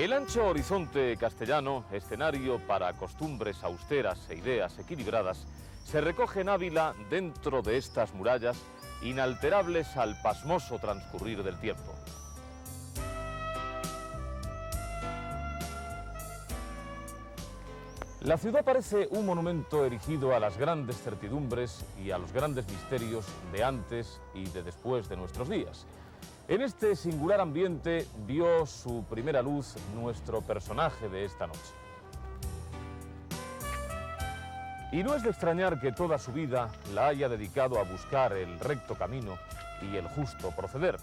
El ancho horizonte castellano, escenario para costumbres austeras e ideas equilibradas, se recoge en Ávila dentro de estas murallas inalterables al pasmoso transcurrir del tiempo. La ciudad parece un monumento erigido a las grandes certidumbres y a los grandes misterios de antes y de después de nuestros días. En este singular ambiente vio su primera luz nuestro personaje de esta noche. Y no es de extrañar que toda su vida la haya dedicado a buscar el recto camino y el justo proceder,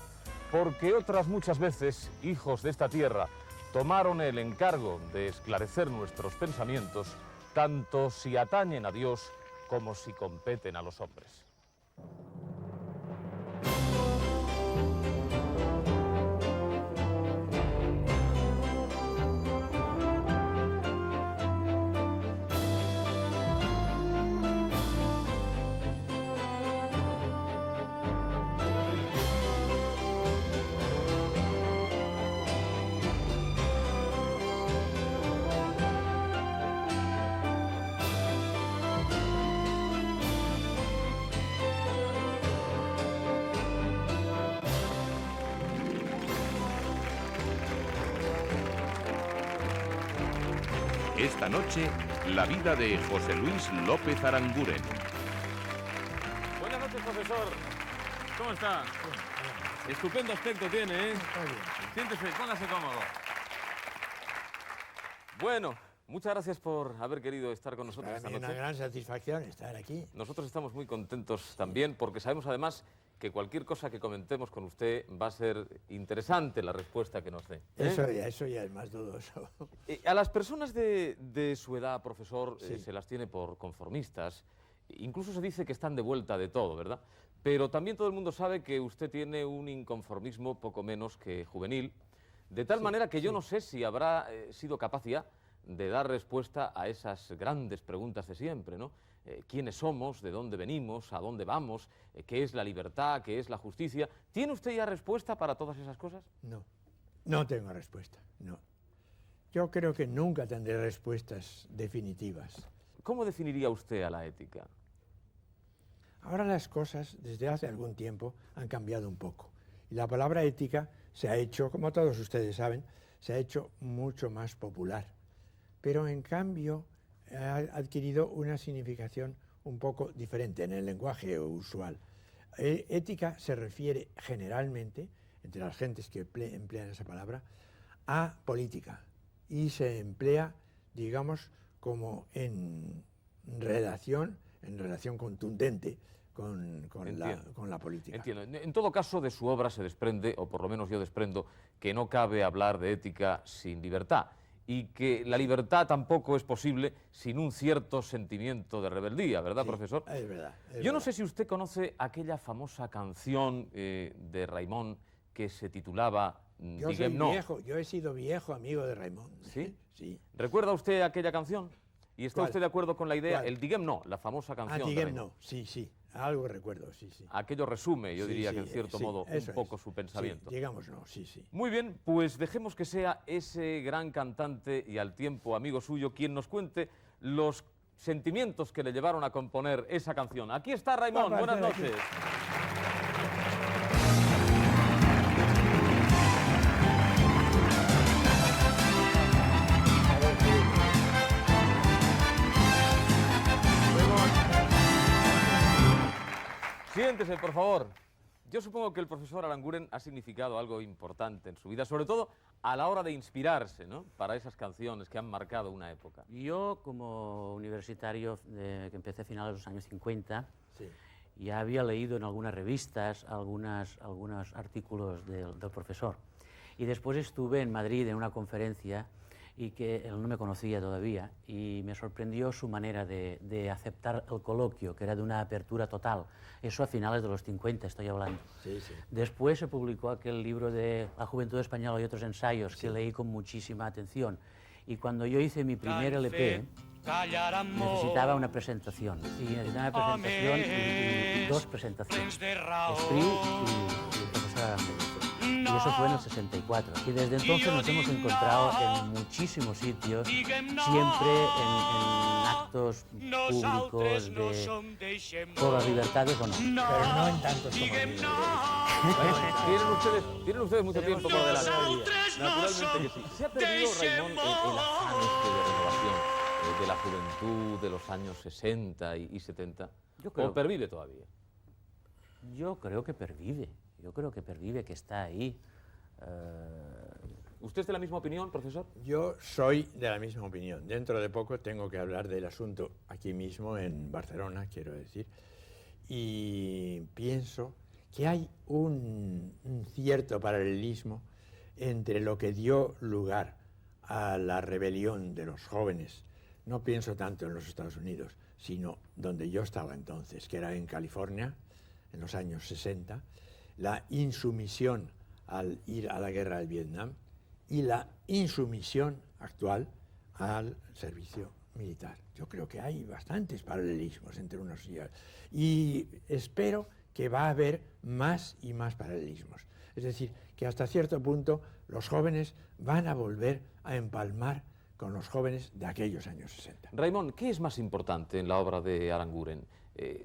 porque otras muchas veces, hijos de esta tierra, tomaron el encargo de esclarecer nuestros pensamientos, tanto si atañen a Dios como si competen a los hombres. Esta noche, la vida de José Luis López Aranguren. Buenas noches, profesor. ¿Cómo está? Estupendo aspecto tiene, ¿eh? Siéntese, póngase cómodo. Bueno, muchas gracias por haber querido estar con nosotros esta noche. Una gran satisfacción estar aquí. Nosotros estamos muy contentos también porque sabemos además que cualquier cosa que comentemos con usted va a ser interesante la respuesta que nos dé. Eso ya es más dudoso. A las personas de su edad, profesor, se las tiene por conformistas. Incluso se dice que están de vuelta de todo, ¿verdad? Pero también todo el mundo sabe que usted tiene un inconformismo poco menos que juvenil, de tal manera que yo no sé si habrá sido capaz ya de dar respuesta a esas grandes preguntas de siempre, ¿no? ¿Quiénes somos? ¿De dónde venimos? ¿A dónde vamos? ¿Qué es la libertad? ¿Qué es la justicia? ¿Tiene usted ya respuesta para todas esas cosas? No, no tengo respuesta, no. Yo creo que nunca tendré respuestas definitivas. ¿Cómo definiría usted a la ética? Ahora las cosas, desde hace algún tiempo, han cambiado un poco. Y la palabra ética se ha hecho, como todos ustedes saben, se ha hecho mucho más popular. Pero en cambio ha adquirido una significación un poco diferente en el lenguaje usual. Ética se refiere generalmente, entre las gentes que emplean esa palabra, a política. Y se emplea, digamos, como en relación contundente con la política. Entiendo. En todo caso, de su obra se desprende, o por lo menos yo desprendo, que no cabe hablar de ética sin libertad. Y que la libertad tampoco es posible sin un cierto sentimiento de rebeldía, ¿verdad, profesor? Es verdad. Yo no sé si usted conoce aquella famosa canción de Raimon que se titulaba Diguem no. Yo he sido viejo amigo de Raimon. ¿Sí? Sí. ¿Recuerda usted aquella canción? ¿Y está usted de acuerdo con la idea? ¿Cuál? El Diguem no, la famosa canción de Diguem Raimon. no, sí. Algo recuerdo, sí. Aquello resume, yo diría que en cierto modo, un poco su pensamiento. Sí, digamos no, sí. Muy bien, pues dejemos que sea ese gran cantante y al tiempo amigo suyo quien nos cuente los sentimientos que le llevaron a componer esa canción. Aquí está Raimon, buenas noches. Siéntese, por favor. Yo supongo que el profesor Aranguren ha significado algo importante en su vida, sobre todo a la hora de inspirarse, ¿no?, para esas canciones que han marcado una época. Yo, como universitario que empecé a finales de los años 50, ya había leído en algunas revistas algunos artículos del profesor. Y después estuve en Madrid en una conferencia y que él no me conocía todavía, y me sorprendió su manera de aceptar el coloquio, que era de una apertura total. Eso a finales de los 50 estoy hablando. Sí. Después se publicó aquel libro de La Juventud Española y otros ensayos, que leí con muchísima atención. Y cuando yo hice mi primer LP, necesitaba una presentación. Y necesitaba una presentación y dos presentaciones. Espriu y el profesor Aranguren. eso fue en el 64. Y desde entonces nos hemos encontrado en muchísimos sitios, siempre en actos públicos por las libertades o no. Pero no en tantos como Tienen ustedes mucho tiempo por delante. Naturalmente que sí. ¿Se ha perdido, Raimon, el afán de renovación de la juventud de los años 60 y 70? ¿O pervive todavía? Yo creo que pervive, que está ahí. ¿Usted es de la misma opinión, profesor? Yo soy de la misma opinión. Dentro de poco tengo que hablar del asunto aquí mismo, en Barcelona, quiero decir. Y pienso que hay un cierto paralelismo entre lo que dio lugar a la rebelión de los jóvenes. No pienso tanto en los Estados Unidos, sino donde yo estaba entonces, que era en California, en los años 60, la insumisión al ir a la guerra del Vietnam y la insumisión actual al servicio militar. Yo creo que hay bastantes paralelismos entre unos y otros. Y espero que va a haber más y más paralelismos. Es decir, que hasta cierto punto los jóvenes van a volver a empalmar con los jóvenes de aquellos años 60. Raimon, ¿qué es más importante en la obra de Aranguren?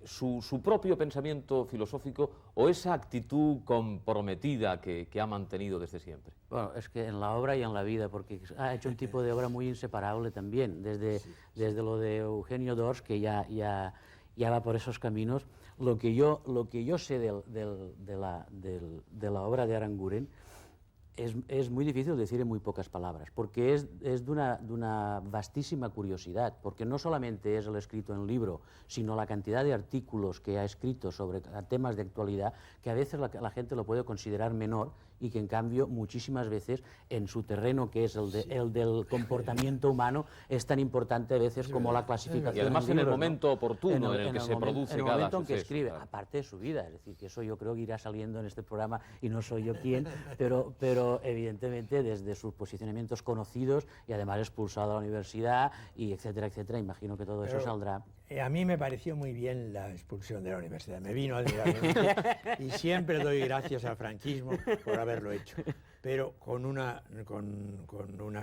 ¿Su propio pensamiento filosófico o esa actitud comprometida que ha mantenido desde siempre? Bueno, es que en la obra y en la vida, porque ha hecho un tipo de obra muy inseparable también, desde lo de Eugenio d'Ors, que ya va por esos caminos. Lo que yo sé de la obra de Aranguren es muy difícil decir en muy pocas palabras, porque es de una vastísima curiosidad, porque no solamente es el escrito en libro, sino la cantidad de artículos que ha escrito sobre temas de actualidad, que a veces la gente lo puede considerar menor y que en cambio muchísimas veces en su terreno, que es el del comportamiento humano, es tan importante a veces como la clasificación. Y además en el libros, momento oportuno en el que se produce cada suceso. En el momento en que escribe, aparte de su vida, es decir, que eso yo creo que irá saliendo en este programa y no soy yo quien, pero evidentemente desde sus posicionamientos conocidos y además expulsado de la universidad y etcétera, etcétera, imagino que todo eso saldrá. A mí me pareció muy bien la expulsión de la universidad, me vino admirablemente y siempre doy gracias al franquismo por haberlo hecho, pero con una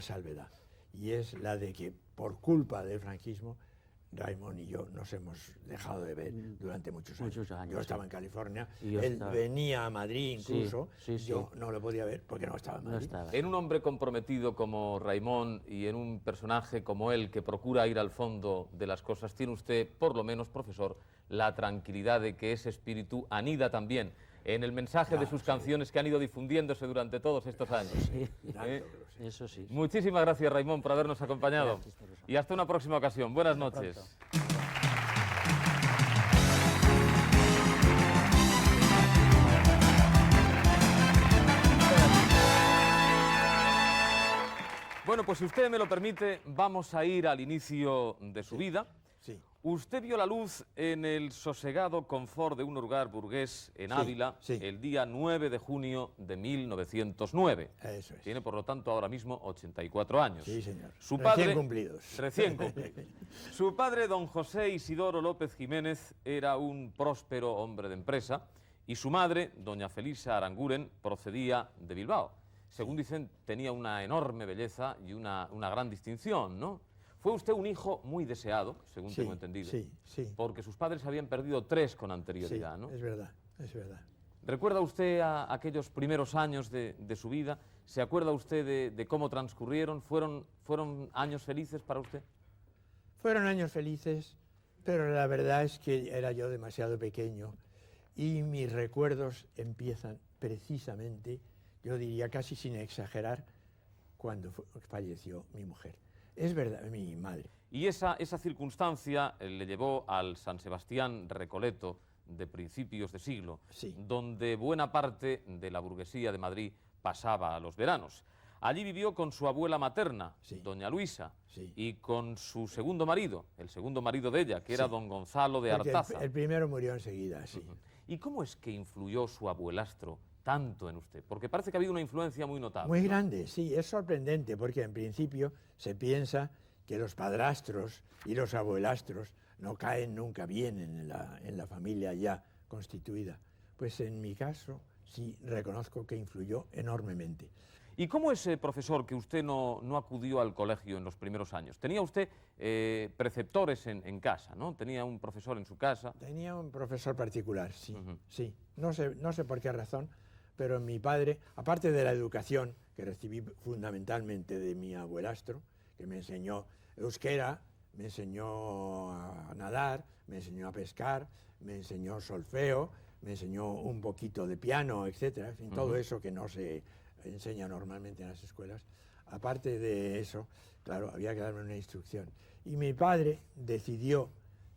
salvedad, y es la de que por culpa del franquismo Raimon y yo nos hemos dejado de ver durante muchos años. Yo estaba en California, él venía a Madrid incluso, yo no lo podía ver porque no estaba en Madrid. En un hombre comprometido como Raimon y en un personaje como él que procura ir al fondo de las cosas, tiene usted, por lo menos, profesor, la tranquilidad de que ese espíritu anida también en el mensaje de sus canciones que han ido difundiéndose durante todos estos años. Eso sí. Muchísimas gracias, Raimon, por habernos acompañado. Y hasta una próxima ocasión. Buenas noches. Bueno, pues si usted me lo permite, vamos a ir al inicio de su vida. Sí. Usted vio la luz en el sosegado confort de un hogar burgués en Ávila el día 9 de junio de 1909. Eso es. Tiene, por lo tanto, ahora mismo 84 años. Sí, señor. Recién cumplidos. Recién cumplidos. Su padre, don José Isidoro López Jiménez, era un próspero hombre de empresa y su madre, doña Felisa Aranguren, procedía de Bilbao. Según dicen, tenía una enorme belleza y una gran distinción, ¿no? Fue usted un hijo muy deseado, según tengo entendido. Sí. Porque sus padres habían perdido 3 con anterioridad, ¿no? Es verdad, es verdad. ¿Recuerda usted a aquellos primeros años de su vida? ¿Se acuerda usted de cómo transcurrieron? ¿Fueron años felices para usted? Fueron años felices, pero la verdad es que era yo demasiado pequeño y mis recuerdos empiezan precisamente, yo diría casi sin exagerar, cuando falleció mi mujer. Es verdad, mi madre. Y esa circunstancia le llevó al San Sebastián Recoleto de principios de siglo, donde buena parte de la burguesía de Madrid pasaba los veranos. Allí vivió con su abuela materna, doña Luisa, y con su segundo marido, el segundo marido de ella, que era don Gonzalo de Artaza. El primero murió enseguida, sí. ¿Y cómo es que influyó su abuelastro tanto en usted? Porque parece que ha habido una influencia muy notable. Muy grande, sí, es sorprendente, porque en principio se piensa que los padrastros y los abuelastros no caen nunca bien en la familia ya constituida. Pues en mi caso sí reconozco que influyó enormemente. ¿Y cómo es, profesor, que usted no acudió al colegio en los primeros años? Tenía usted preceptores en casa, ¿no? Tenía un profesor en su casa. Tenía un profesor particular, sí, sí. No sé por qué razón, pero mi padre, aparte de la educación que recibí fundamentalmente de mi abuelastro, que me enseñó euskera, me enseñó a nadar, me enseñó a pescar, me enseñó solfeo, me enseñó un poquito de piano, etcétera, en fin, todo eso que no se enseña normalmente en las escuelas. Aparte de eso, claro, había que darme una instrucción. Y mi padre decidió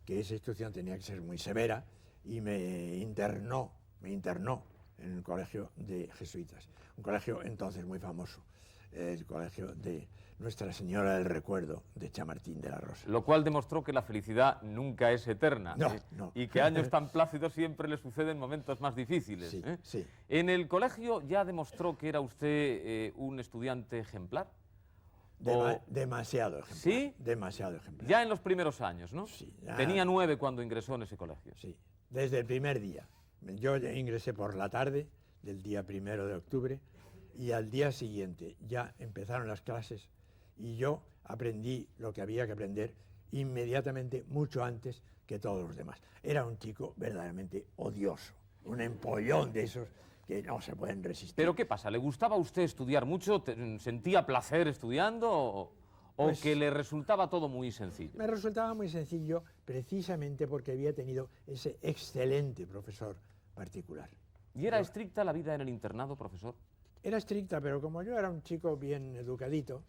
que esa instrucción tenía que ser muy severa y me internó en el colegio de jesuitas, un colegio entonces muy famoso, el colegio de Nuestra Señora del Recuerdo de Chamartín de la Rosa. Lo cual demostró que la felicidad nunca es eterna. No, no. Y que años tan plácidos siempre le suceden momentos más difíciles. Sí, sí. ¿En el colegio ya demostró que era usted un estudiante ejemplar? Demasiado ejemplar. ¿Sí? Demasiado ejemplar. Ya en los primeros años, ¿no? Sí. Ya. Tenía 9 cuando ingresó en ese colegio. Sí, desde el primer día. Yo ingresé por la tarde del día 1 de octubre y al día siguiente ya empezaron las clases y yo aprendí lo que había que aprender inmediatamente, mucho antes que todos los demás. Era un chico verdaderamente odioso, un empollón de esos que no se pueden resistir. ¿Pero qué pasa? ¿Le gustaba a usted estudiar mucho? ¿Sentía placer estudiando o Pues, que le resultaba todo muy sencillo? Me resultaba muy sencillo precisamente porque había tenido ese excelente profesor particular. ¿Y era estricta la vida en el internado, profesor? Era estricta, pero como yo era un chico bien educadito,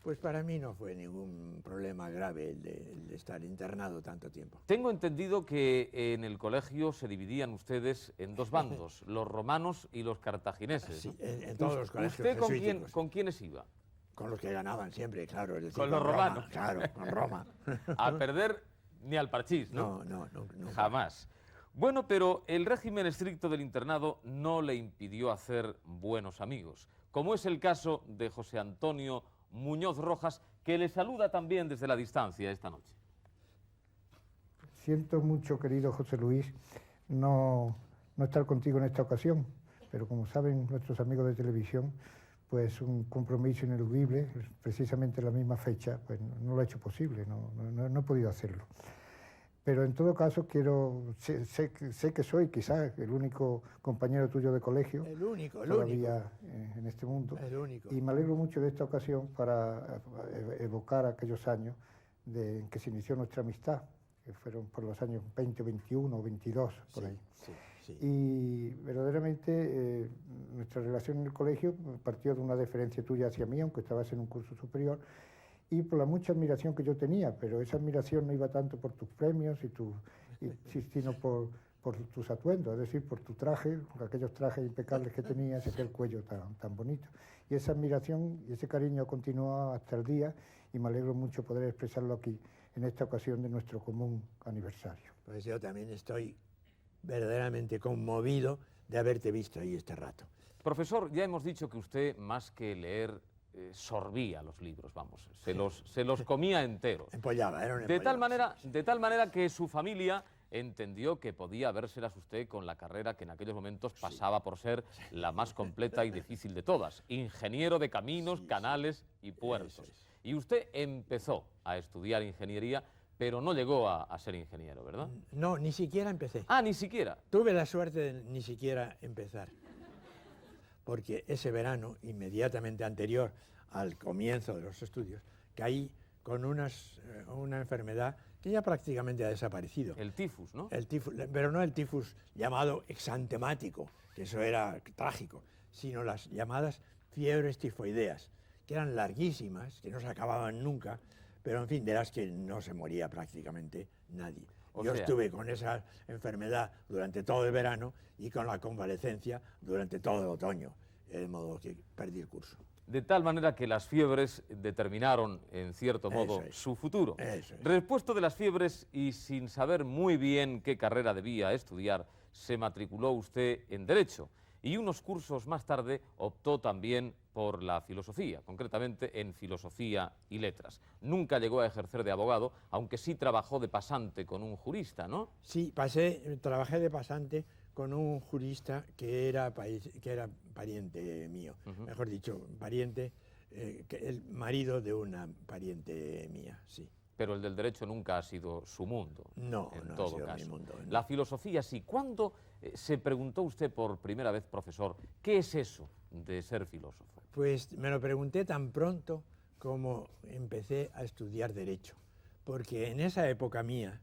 pues para mí no fue ningún problema grave el de estar internado tanto tiempo. Tengo entendido que en el colegio se dividían ustedes en 2 bandos, los romanos y los cartagineses. Sí, ¿no? en todos los colegios ¿Usted jesuíticos. con quiénes iba? Con los que ganaban siempre, claro. Es decir, Con los Roma, romanos. claro, con Roma. A perder ni al parchís, ¿no? No, nunca. Jamás. Bueno, pero el régimen estricto del internado no le impidió hacer buenos amigos, como es el caso de José Antonio Muñoz Rojas, que le saluda también desde la distancia esta noche. Siento mucho, querido José Luis, no estar contigo en esta ocasión, pero como saben nuestros amigos de televisión, pues un compromiso ineludible, precisamente la misma fecha, pues no lo he hecho posible, no he podido hacerlo. Pero en todo caso sé que soy quizás el único compañero tuyo de colegio. El único. Todavía en este mundo. El único. Y me alegro mucho de esta ocasión para evocar aquellos años en que se inició nuestra amistad, que fueron por los años 20, 21 o 22, por ahí. Sí. Y verdaderamente nuestra relación en el colegio partió de una deferencia tuya hacia mí, aunque estabas en un curso superior, y por la mucha admiración que yo tenía, pero esa admiración no iba tanto por tus premios, sino por tus atuendos, es decir, por tu traje, aquellos trajes impecables que tenías, aquel cuello tan bonito. Y esa admiración y ese cariño continuó hasta el día, y me alegro mucho poder expresarlo aquí, en esta ocasión de nuestro común aniversario. Pues yo también estoy verdaderamente conmovido de haberte visto ahí este rato. Profesor, ya hemos dicho que usted, más que leer, sorbía los libros, vamos, se los comía enteros. Empollaba, era un De tal empollado, sí. de tal manera que su familia entendió que podía habérselas usted con la carrera que en aquellos momentos pasaba por ser la más completa y difícil de todas, ingeniero de caminos, canales y puertos. Eso es. Y usted empezó a estudiar ingeniería, pero no llegó a ser ingeniero, ¿verdad? No, ni siquiera empecé. Ah, ni siquiera. Tuve la suerte de ni siquiera empezar, porque ese verano, inmediatamente anterior al comienzo de los estudios, caí con una enfermedad que ya prácticamente ha desaparecido. El tifus, ¿no? El tifus, pero no el tifus llamado exantemático, que eso era trágico, sino las llamadas fiebres tifoideas, que eran larguísimas, que no se acababan nunca, pero en fin, de las que no se moría prácticamente nadie. Yo estuve con esa enfermedad durante todo el verano y con la convalecencia durante todo el otoño, de modo que perdí el curso. De tal manera que las fiebres determinaron, en cierto modo, Eso es. su futuro. Eso es. Repuesto de las fiebres y sin saber muy bien qué carrera debía estudiar, se matriculó usted en Derecho y unos cursos más tarde optó también por la filosofía, concretamente en Filosofía y Letras. Nunca llegó a ejercer de abogado, aunque sí trabajó de pasante con un jurista, ¿no? Sí, trabajé de pasante con un jurista que era pariente mío, mejor dicho, pariente, el marido de una pariente mía, sí. Pero el del derecho nunca ha sido su mundo. No, en no todo ha sido caso. mi mundo. No. La filosofía sí. ¿Cuándo se preguntó usted por primera vez, profesor, qué es eso de ser filósofo? Pues me lo pregunté tan pronto como empecé a estudiar Derecho, porque en esa época mía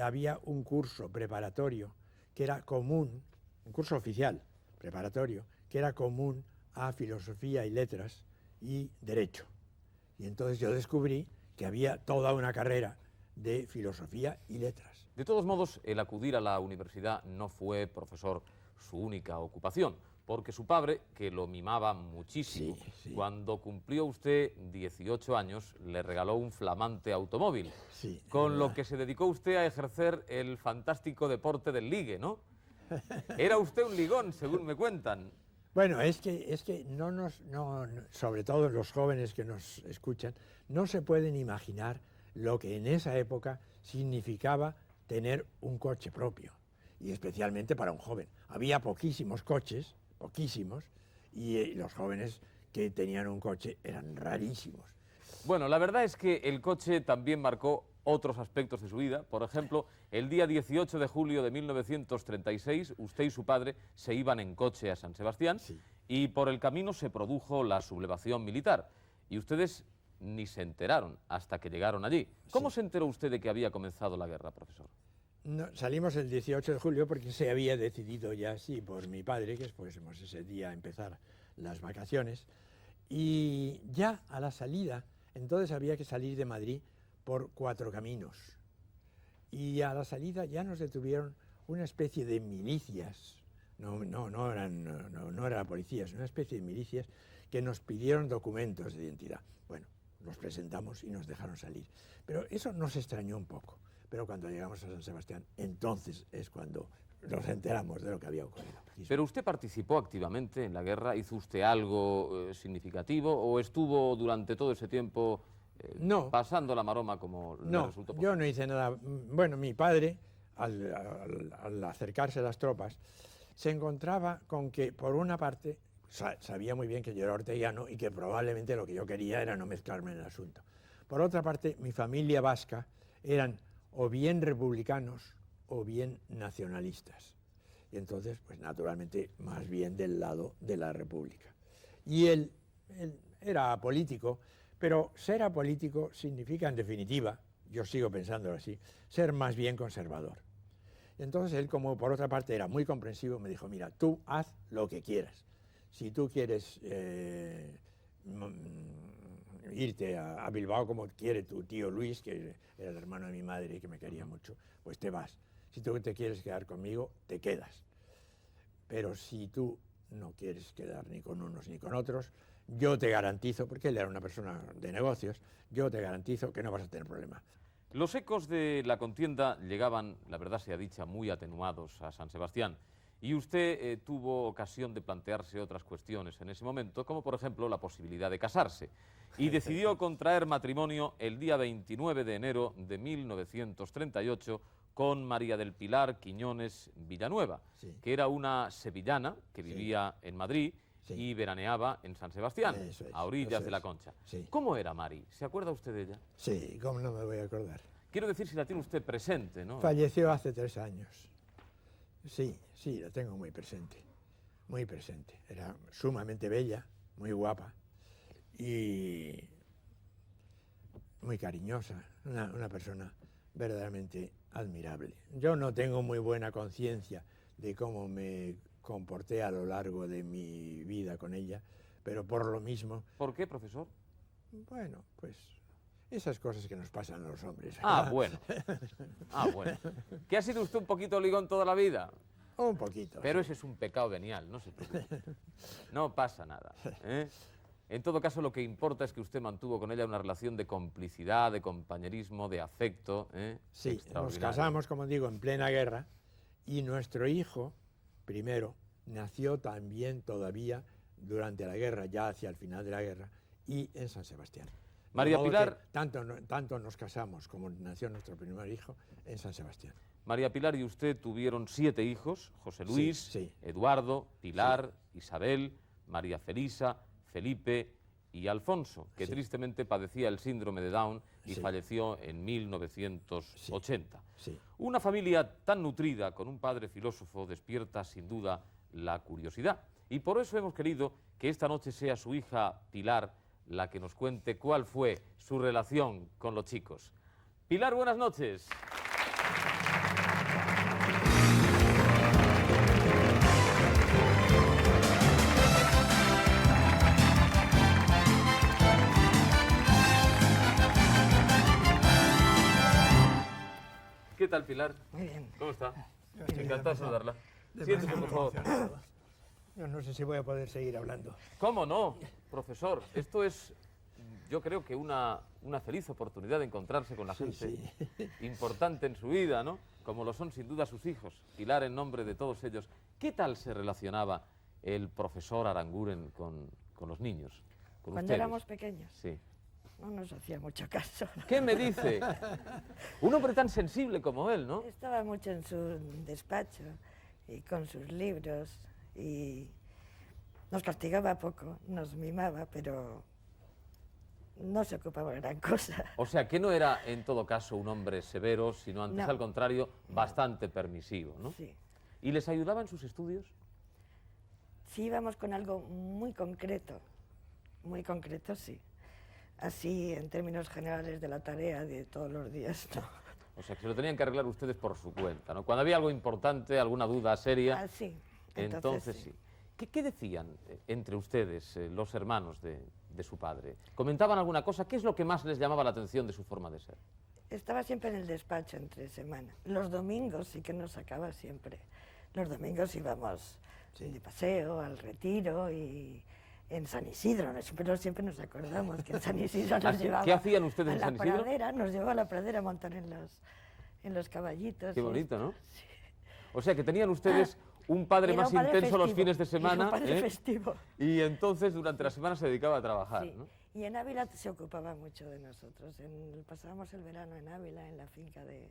había un curso preparatorio que era común, un curso oficial preparatorio, que era común a Filosofía y Letras y Derecho. Y entonces yo descubrí que había toda una carrera de Filosofía y Letras. De todos modos, el acudir a la universidad no fue, profesor, su única ocupación, porque su padre, que lo mimaba muchísimo, cuando cumplió usted 18 años, le regaló un flamante automóvil, con lo que se dedicó usted a ejercer el fantástico deporte del ligue, ¿no? Era usted un ligón, según me cuentan. Bueno, es que sobre todo los jóvenes que nos escuchan, no se pueden imaginar lo que en esa época significaba tener un coche propio, y especialmente para un joven. Había poquísimos coches, poquísimos, y los jóvenes que tenían un coche eran rarísimos. Bueno, la verdad es que el coche también marcó otros aspectos de su vida. Por ejemplo, el día 18 de julio de 1936, usted y su padre se iban en coche a San Sebastián y por el camino se produjo la sublevación militar. Y ustedes ni se enteraron hasta que llegaron allí. ¿Cómo se enteró usted de que había comenzado la guerra, profesor? No, salimos el 18 de julio porque se había decidido ya así por mi padre, que fuésemos ese día a empezar las vacaciones. Y ya a la salida, entonces había que salir de Madrid por 4 caminos. Y a la salida ya nos detuvieron una especie de milicias, no eran policías, una especie de milicias que nos pidieron documentos de identidad. Bueno, los presentamos y nos dejaron salir. Pero eso nos extrañó un poco. Pero cuando llegamos a San Sebastián, entonces es cuando nos enteramos de lo que había ocurrido. ¿Pero usted participó activamente en la guerra? ¿Hizo usted algo significativo o estuvo durante todo ese tiempo pasando la maroma como le resultó posible? Yo no hice nada. Bueno, mi padre, al acercarse a las tropas, se encontraba con que, por una parte, sabía muy bien que yo era orteguiano y que probablemente lo que yo quería era no mezclarme en el asunto. Por otra parte, mi familia vasca eran o bien republicanos o bien nacionalistas. Y entonces, pues naturalmente, más bien del lado de la República. Y él era político, pero ser apolítico significa, en definitiva, yo sigo pensándolo así, ser más bien conservador. Entonces él, como por otra parte era muy comprensivo, me dijo, mira, tú haz lo que quieras. Si tú quieres irte a Bilbao como quiere tu tío Luis, que era el hermano de mi madre y que me quería mucho, pues te vas. Si tú te quieres quedar conmigo, te quedas. Pero si tú no quieres quedar ni con unos ni con otros, yo te garantizo, porque él era una persona de negocios, yo te garantizo que no vas a tener problema. Los ecos de la contienda llegaban, la verdad sea dicha, muy atenuados a San Sebastián. Y usted tuvo ocasión de plantearse otras cuestiones en ese momento, como por ejemplo la posibilidad de casarse. Y decidió contraer matrimonio el día 29 de enero de 1938 con María del Pilar Quiñones Villanueva, que era una sevillana que vivía en Madrid y veraneaba en San Sebastián, a orillas de la Concha. ¿Cómo era Mari? ¿Se acuerda usted de ella? Sí, cómo no me voy a acordar. Quiero decir si la tiene usted presente, ¿no? Falleció hace 3 años. Sí, la tengo muy presente, muy presente. Era sumamente bella, muy guapa y muy cariñosa, una persona verdaderamente admirable. Yo no tengo muy buena conciencia de cómo me comporté a lo largo de mi vida con ella, pero por lo mismo... ¿Por qué, profesor? Bueno, pues esas cosas que nos pasan a los hombres. Ah, bueno. ¿Que ha sido usted un poquito ligón toda la vida? Un poquito. Pero ese es un pecado venial, no se preocupe. No pasa nada, ¿eh? En todo caso, lo que importa es que usted mantuvo con ella una relación de complicidad, de compañerismo, de afecto. Sí, nos casamos, como digo, en plena guerra, y nuestro hijo, primero, nació también todavía durante la guerra, ya hacia el final de la guerra, y en San Sebastián. María Pilar... Tanto nos casamos como nació nuestro primer hijo en San Sebastián. María Pilar y usted tuvieron 7 hijos: José Luis, sí. Eduardo, Pilar, Isabel, María Felisa, Felipe y Alfonso, que tristemente padecía el síndrome de Down y falleció en 1980. Sí. Una familia tan nutrida, con un padre filósofo, despierta sin duda la curiosidad. Y por eso hemos querido que esta noche sea su hija Pilar la que nos cuente cuál fue su relación con los chicos. Pilar, buenas noches. ¿Qué tal, Pilar? Muy bien. ¿Cómo está? Encantado de saludarla. Siéntese, por favor. Yo no sé si voy a poder seguir hablando. ¿Cómo no, profesor? Esto es, yo creo que una feliz oportunidad de encontrarse con la gente importante en su vida, ¿no? Como lo son sin duda sus hijos. Pilar, en nombre de todos ellos, ¿qué tal se relacionaba el profesor Aranguren con los niños? Con Cuando ustedes? éramos pequeños. Sí. No nos hacía mucho caso. ¿Qué me dice? Un hombre tan sensible como él, ¿no? Estaba mucho en su despacho y con sus libros y nos castigaba poco, nos mimaba, pero no se ocupaba de gran cosa. O sea, que no era en todo caso un hombre severo, sino antes No. al contrario, bastante permisivo, ¿no? Sí. ¿Y les ayudaba en sus estudios? Sí íbamos con algo muy concreto, sí. Así, en términos generales de la tarea de todos los días, no. O sea, que se lo tenían que arreglar ustedes por su cuenta, ¿no? Cuando había algo importante, alguna duda seria, Ah, sí. entonces sí. ¿Qué decían entre ustedes, los hermanos de su padre? ¿Comentaban alguna cosa? ¿Qué es lo que más les llamaba la atención de su forma de ser? Estaba siempre en el despacho entre semana. Los domingos sí que nos sacaba siempre. Los domingos íbamos de paseo, al retiro y en San Isidro. Siempre nos acordamos que en San Isidro nos llevaba ¿Qué hacían ustedes en a San la Isidro? pradera, nos llevaba a la pradera a montar en los caballitos. Qué y bonito, esto. ¿no? O sea, que tenían ustedes un padre Era más un padre intenso los festivo, fines de semana, era un padre festivo. y entonces durante la semana se dedicaba a trabajar, Sí. ¿no? Y en Ávila se ocupaba mucho de nosotros. Pasábamos el verano en Ávila, en la finca de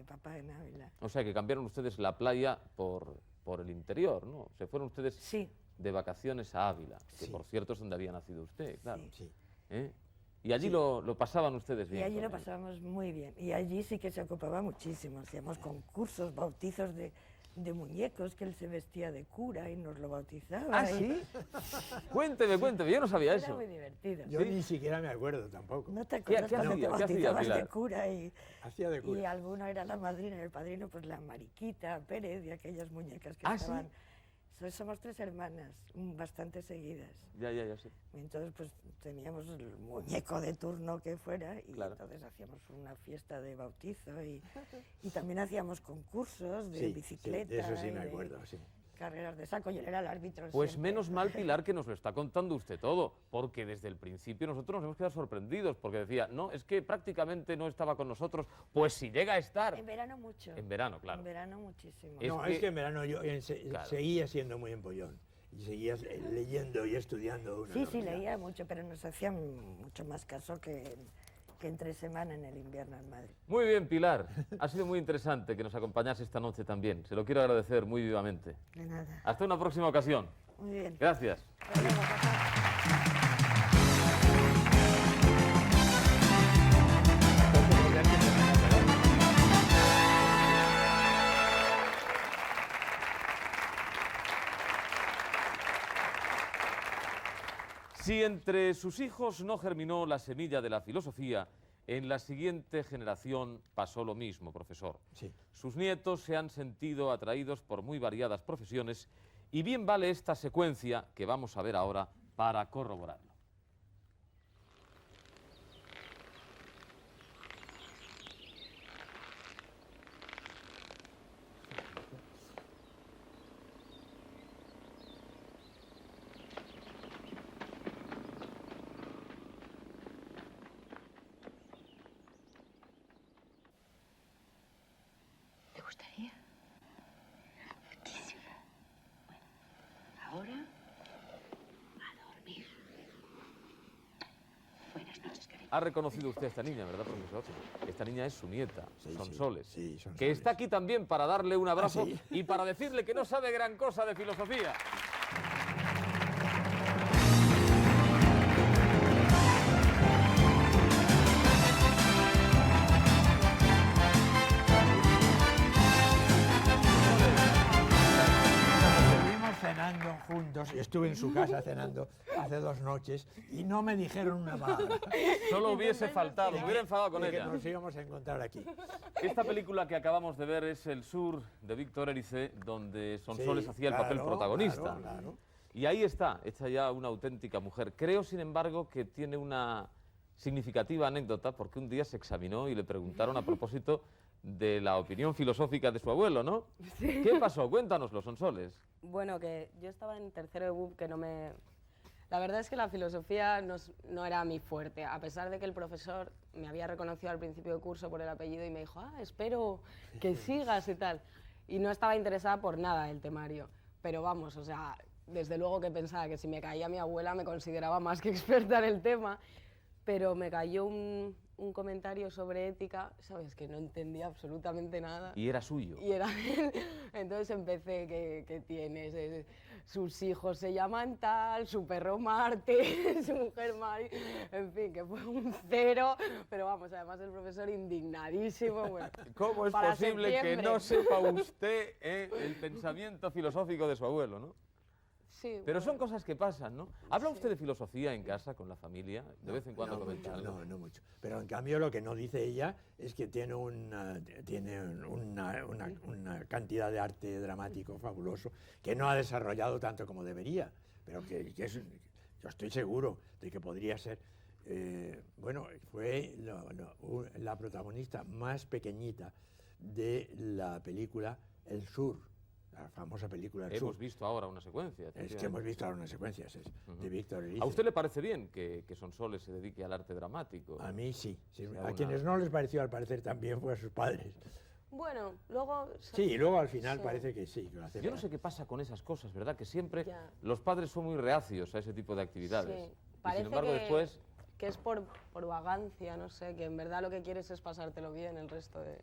papá en Ávila. O sea, que cambiaron ustedes la playa por el interior, ¿no? Se fueron ustedes Sí. de vacaciones a Ávila, que Sí. por cierto es donde había nacido usted, claro. Sí. ¿Eh? Y allí lo pasaban ustedes bien. Y allí con lo él. pasábamos muy bien. Y allí sí que se ocupaba muchísimo. Hacíamos concursos, bautizos de muñecos, que él se vestía de cura y nos lo bautizaba. ¿Ah, y- sí? Cuénteme, yo no sabía Era eso. muy divertido. Yo ni siquiera me acuerdo tampoco. ¿No te ¿Qué acuerdas cuando hacía? te ¿Qué hacía, bautizabas Pilar? de cura? Hacía de Y cura. alguno era la madrina y el padrino, pues la Mariquita Pérez y aquellas muñecas que ¿Ah, sí? estaban. Somos 3 hermanas, bastante seguidas. Ya sé. Y entonces pues teníamos el muñeco de turno que fuera y Claro. entonces hacíamos una fiesta de bautizo y también hacíamos concursos de Sí, bicicleta. sí, de eso sí y me de acuerdo, sí. Carreras de saco, y él era el árbitro. Pues siempre. menos mal, Pilar, que nos lo está contando usted todo, porque desde el principio nosotros nos hemos quedado sorprendidos, porque decía, no, es que prácticamente no estaba con nosotros, pues si llega a estar. En verano mucho. En verano, claro. En verano muchísimo. Es No, que- es que en verano yo Claro. seguía siendo muy empollón. Y seguía leyendo y estudiando. Una Sí, barbaridad. leía mucho, pero nos hacían mucho más caso que entre semana en el invierno en Madrid. Muy bien, Pilar. Ha sido muy interesante que nos acompañase esta noche también. Se lo quiero agradecer muy vivamente. De nada. Hasta una próxima ocasión. Muy bien. Gracias. Nos vemos, papá. Si entre sus hijos no germinó la semilla de la filosofía, en la siguiente generación pasó lo mismo, profesor. Sí. Sus nietos se han sentido atraídos por muy variadas profesiones y bien vale esta secuencia que vamos a ver ahora para corroborarlo. ¿Te gustaría? Muchísimo. Bueno, ahora a dormir. Ha reconocido usted a esta niña, ¿verdad, profesor? Esta niña es su nieta, Sonsoles, sí, Sonsoles. que está aquí también para darle un abrazo ¿sí? y para decirle que no sabe gran cosa de filosofía. Cenando juntos, estuve en su casa cenando hace 2 noches y no me dijeron una palabra. Solo hubiese faltado, me hubiera enfadado con de ella. que nos íbamos a encontrar aquí. Esta película que acabamos de ver es El Sur, de Víctor Erice, donde Sonsoles Sí, hacía el papel claro, protagonista. claro. Y ahí está, hecha ya una auténtica mujer. Creo, sin embargo, que tiene una significativa anécdota, porque un día se examinó y le preguntaron a propósito de la opinión filosófica de su abuelo, ¿no? Sí. ¿Qué pasó? Cuéntanoslo, Sonsoles. Bueno, que yo estaba en tercero de BUP, que no me... La verdad es que la filosofía no era mi fuerte, a pesar de que el profesor me había reconocido al principio del curso por el apellido y me dijo, espero que sigas y tal. Y no estaba interesada por nada del temario, pero vamos, o sea, desde luego que pensaba que si me caía mi abuela me consideraba más que experta en el tema, pero me cayó un comentario sobre ética, ¿sabes? Que no entendía absolutamente nada. Y era suyo. Y era él. Entonces empecé que tienes, sus hijos se llaman tal, su perro Marte, su mujer Mari, en fin, que fue un 0, pero vamos, además el profesor indignadísimo. Bueno, ¿Cómo es para posible que septiembre. no sepa usted el pensamiento filosófico de su abuelo, no? Sí, Pero son bueno. cosas que pasan, ¿no? ¿Habla usted de filosofía en casa, con la familia? De vez en cuando No comenta mucho, algo. no mucho. Pero en cambio lo que no dice ella es que tiene una cantidad de arte dramático fabuloso que no ha desarrollado tanto como debería, pero que yo estoy seguro de que podría ser. Bueno, fue la protagonista más pequeñita de la película El Sur, la famosa película El Sur. Hemos visto ahora una secuencia. Es que hemos visto ahora unas secuencias de Víctor Erice. ¿A usted le parece bien que Sonsoles se dedique al arte dramático? A mí sí. Sí, A alguna- quienes no les pareció, al parecer, también fue a sus padres. Bueno, luego... Sí, y luego al final Sí. parece que sí, que lo aceptan. Yo no sé qué pasa con esas cosas, ¿verdad? Que siempre Ya. los padres son muy reacios a ese tipo de actividades. Sí. Y Parece sin embargo, que, después... que es por vagancia, no sé, que en verdad lo que quieres es pasártelo bien el resto de...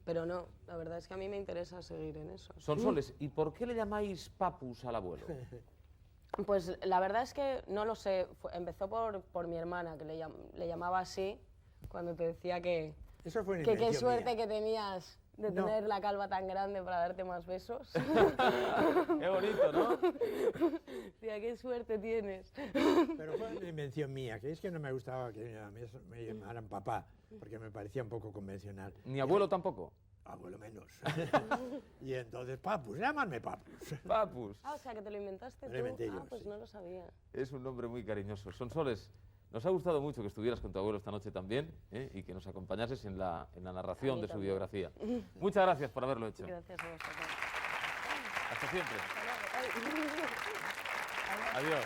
Pero no, la verdad es que a mí me interesa seguir en eso. Sonsoles, ¿y por qué le llamáis papus al abuelo? Pues la verdad es que no lo sé, empezó por mi hermana, que le llamaba así, cuando te decía que Eso fue una qué invención suerte mía. que tenías de No. tener la calva tan grande para darte más besos. Qué bonito, ¿no? Tía, qué suerte tienes. Pero fue una invención mía, que es que no me gustaba que me llamaran papá, porque me parecía un poco convencional. Ni abuelo tampoco. Abuelo menos. Y entonces, papus, llámame papus. Papus. Ah, o sea, que te lo inventaste Me tú. lo inventé yo, Pues sí. no lo sabía. Es un nombre muy cariñoso. Sonsoles, nos ha gustado mucho que estuvieras con tu abuelo esta noche también, ¿eh? Y que nos acompañases en la narración A mí de su también. biografía. Muchas gracias por haberlo hecho. Gracias a vosotros. Hasta siempre. Ay. Adiós.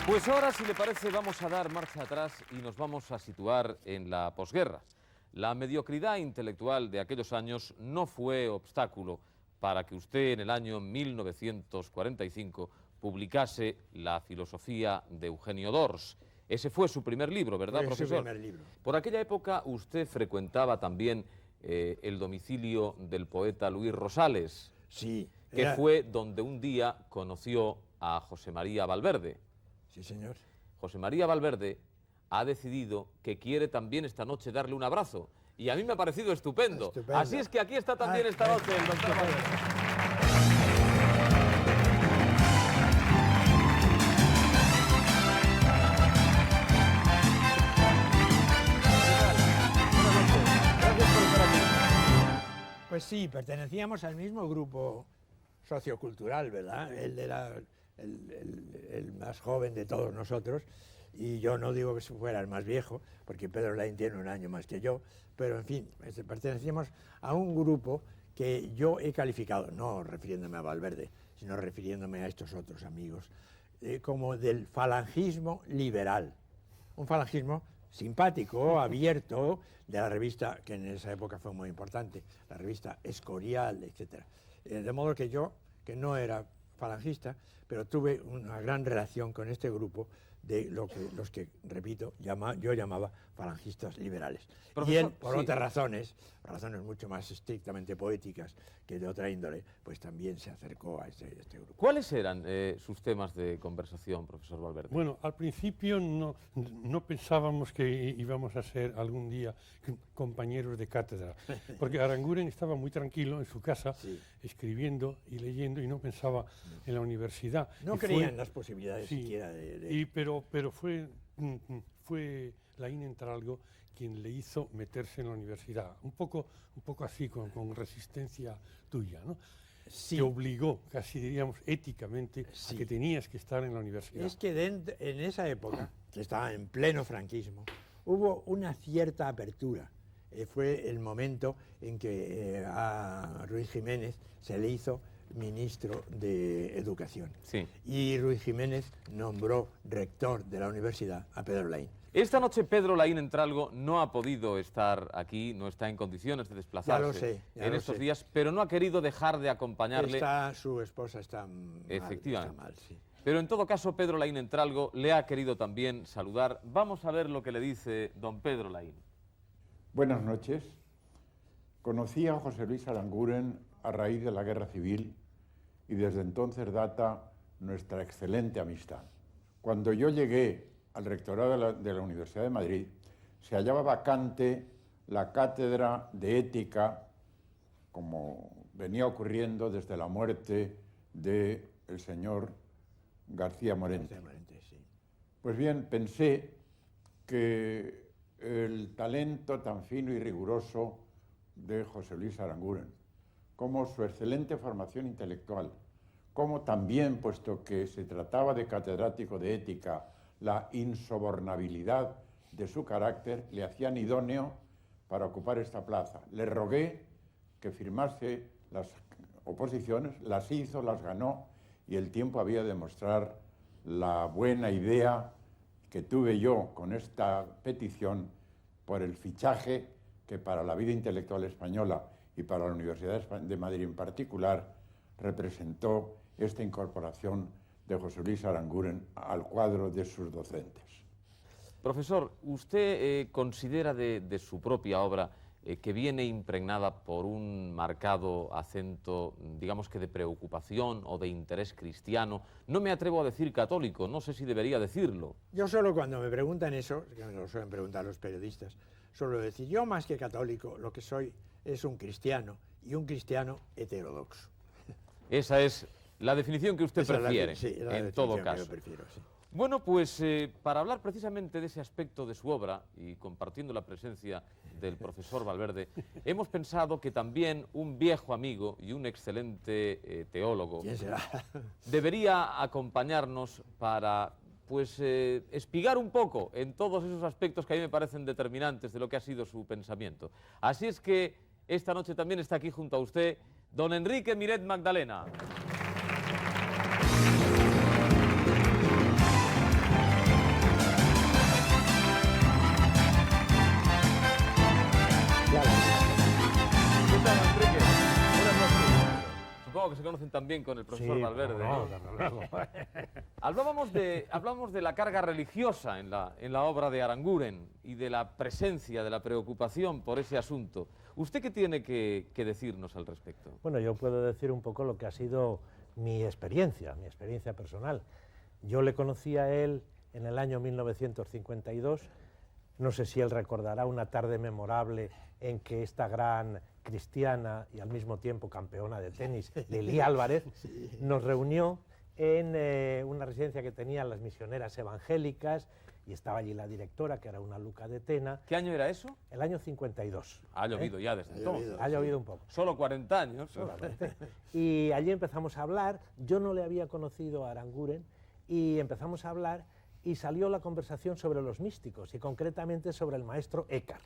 Pues ahora, si le parece, vamos a dar marcha atrás y nos vamos a situar en la posguerra. La mediocridad intelectual de aquellos años no fue obstáculo para que usted en el año 1945 publicase La filosofía de Eugenio Dors. Ese fue su primer libro, ¿verdad, Fue su profesor? primer libro. Por aquella época usted frecuentaba también el domicilio del poeta Luis Rosales, Sí. que era- fue donde un día conoció a José María Valverde. Sí, señor. José María Valverde ha decidido que quiere también esta noche darle un abrazo. Y a mí me ha parecido estupendo. Estupendo. Así es que aquí está también esta noche el doctor Valverde. Pues sí, pertenecíamos al mismo grupo sociocultural, ¿verdad? Él era el más joven de todos nosotros, y yo no digo que fuera el más viejo, porque Pedro Laín tiene un año más que yo, pero en fin, pertenecíamos a un grupo que yo he calificado, no refiriéndome a Valverde, sino refiriéndome a estos otros amigos, como del falangismo liberal. Un falangismo simpático, abierto, de la revista, que en esa época fue muy importante, la revista Escorial, etc. De modo que yo, que no era falangista, pero tuve una gran relación con este grupo de los que, repito, yo llamaba falangistas liberales. Profesor, y él, por sí. otras razones mucho más estrictamente poéticas que de otra índole, pues también se acercó a este grupo. ¿Cuáles eran sus temas de conversación, profesor Valverde? Bueno, al principio no pensábamos que íbamos a ser algún día compañeros de cátedra, porque Aranguren estaba muy tranquilo en su casa, Sí. escribiendo y leyendo, y no pensaba en la universidad. No Y creía en las posibilidades sí, siquiera de... pero fue Laín Entralgo quien le hizo meterse en la universidad, un poco así, con resistencia tuya, ¿no? Sí. Te obligó, casi diríamos éticamente, Sí. a que tenías que estar en la universidad. Es que en esa época, que estaba en pleno franquismo, hubo una cierta apertura. Fue el momento en que a Ruiz Jiménez se le hizo ministro de Educación. Sí. Y Ruiz Jiménez nombró rector de la universidad a Pedro Laín. Esta noche Pedro Laín Entralgo no ha podido estar aquí, no está en condiciones de desplazarse Ya lo sé, ya en lo estos sé. días, pero no ha querido dejar de acompañarle. Su esposa está mal. Efectivamente. Está mal, sí. Pero en todo caso, Pedro Laín Entralgo le ha querido también saludar. Vamos a ver lo que le dice don Pedro Laín. Buenas noches. Conocí a José Luis Aranguren a raíz de la Guerra Civil y desde entonces data nuestra excelente amistad. Cuando yo llegué al rectorado de la Universidad de Madrid, se hallaba vacante la cátedra de ética, como venía ocurriendo desde la muerte del señor García Morente. Sí. Pues bien, pensé que el talento tan fino y riguroso de José Luis Aranguren, como su excelente formación intelectual, como también, puesto que se trataba de catedrático de ética, la insobornabilidad de su carácter, le hacían idóneo para ocupar esta plaza. Le rogué que firmase las oposiciones, las hizo, las ganó, y el tiempo había de demostrar la buena idea que tuve yo con esta petición por el fichaje que para la vida intelectual española y para la Universidad de Madrid en particular representó esta incorporación de José Luis Aranguren al cuadro de sus docentes. Profesor, ¿usted considera de su propia obra que viene impregnada por un marcado acento, digamos que de preocupación o de interés cristiano? No me atrevo a decir católico, no sé si debería decirlo. Yo solo cuando me preguntan eso, que me lo suelen preguntar los periodistas, suelo decir, yo más que católico, lo que soy es un cristiano, y un cristiano heterodoxo. Esa es la definición que usted Esa es prefiere, sí, la en definición todo que caso. yo prefiero, sí. Bueno, pues para hablar precisamente de ese aspecto de su obra y compartiendo la presencia del profesor Valverde, hemos pensado que también un viejo amigo y un excelente teólogo ¿Quién será? debería acompañarnos para pues espigar un poco en todos esos aspectos que a mí me parecen determinantes de lo que ha sido su pensamiento. Así es que esta noche también está aquí junto a usted don Enrique Miret Magdalena. ¿Qué tal, Enrique? Buenas noches. Supongo que se conocen también con el profesor Valverde. ¿no? Hablábamos de la carga religiosa en la obra de Aranguren y de la presencia, de la preocupación por ese asunto. ¿Usted qué tiene que decirnos al respecto? Bueno, yo puedo decir un poco lo que ha sido mi experiencia personal. Yo le conocí a él en el año 1952. No sé si él recordará una tarde memorable en que esta gran cristiana y al mismo tiempo campeona de tenis, Lili Álvarez, nos reunió en una residencia que tenían las misioneras evangélicas, y estaba allí la directora, que era una Luca de Tena. ¿Qué año era eso? El año 52. Ha llovido ya desde entonces. Ha llovido un poco. Solo 40 años. Solamente. Y allí empezamos a hablar. Yo no le había conocido a Aranguren y empezamos a hablar y salió la conversación sobre los místicos y concretamente sobre el maestro Eckhart.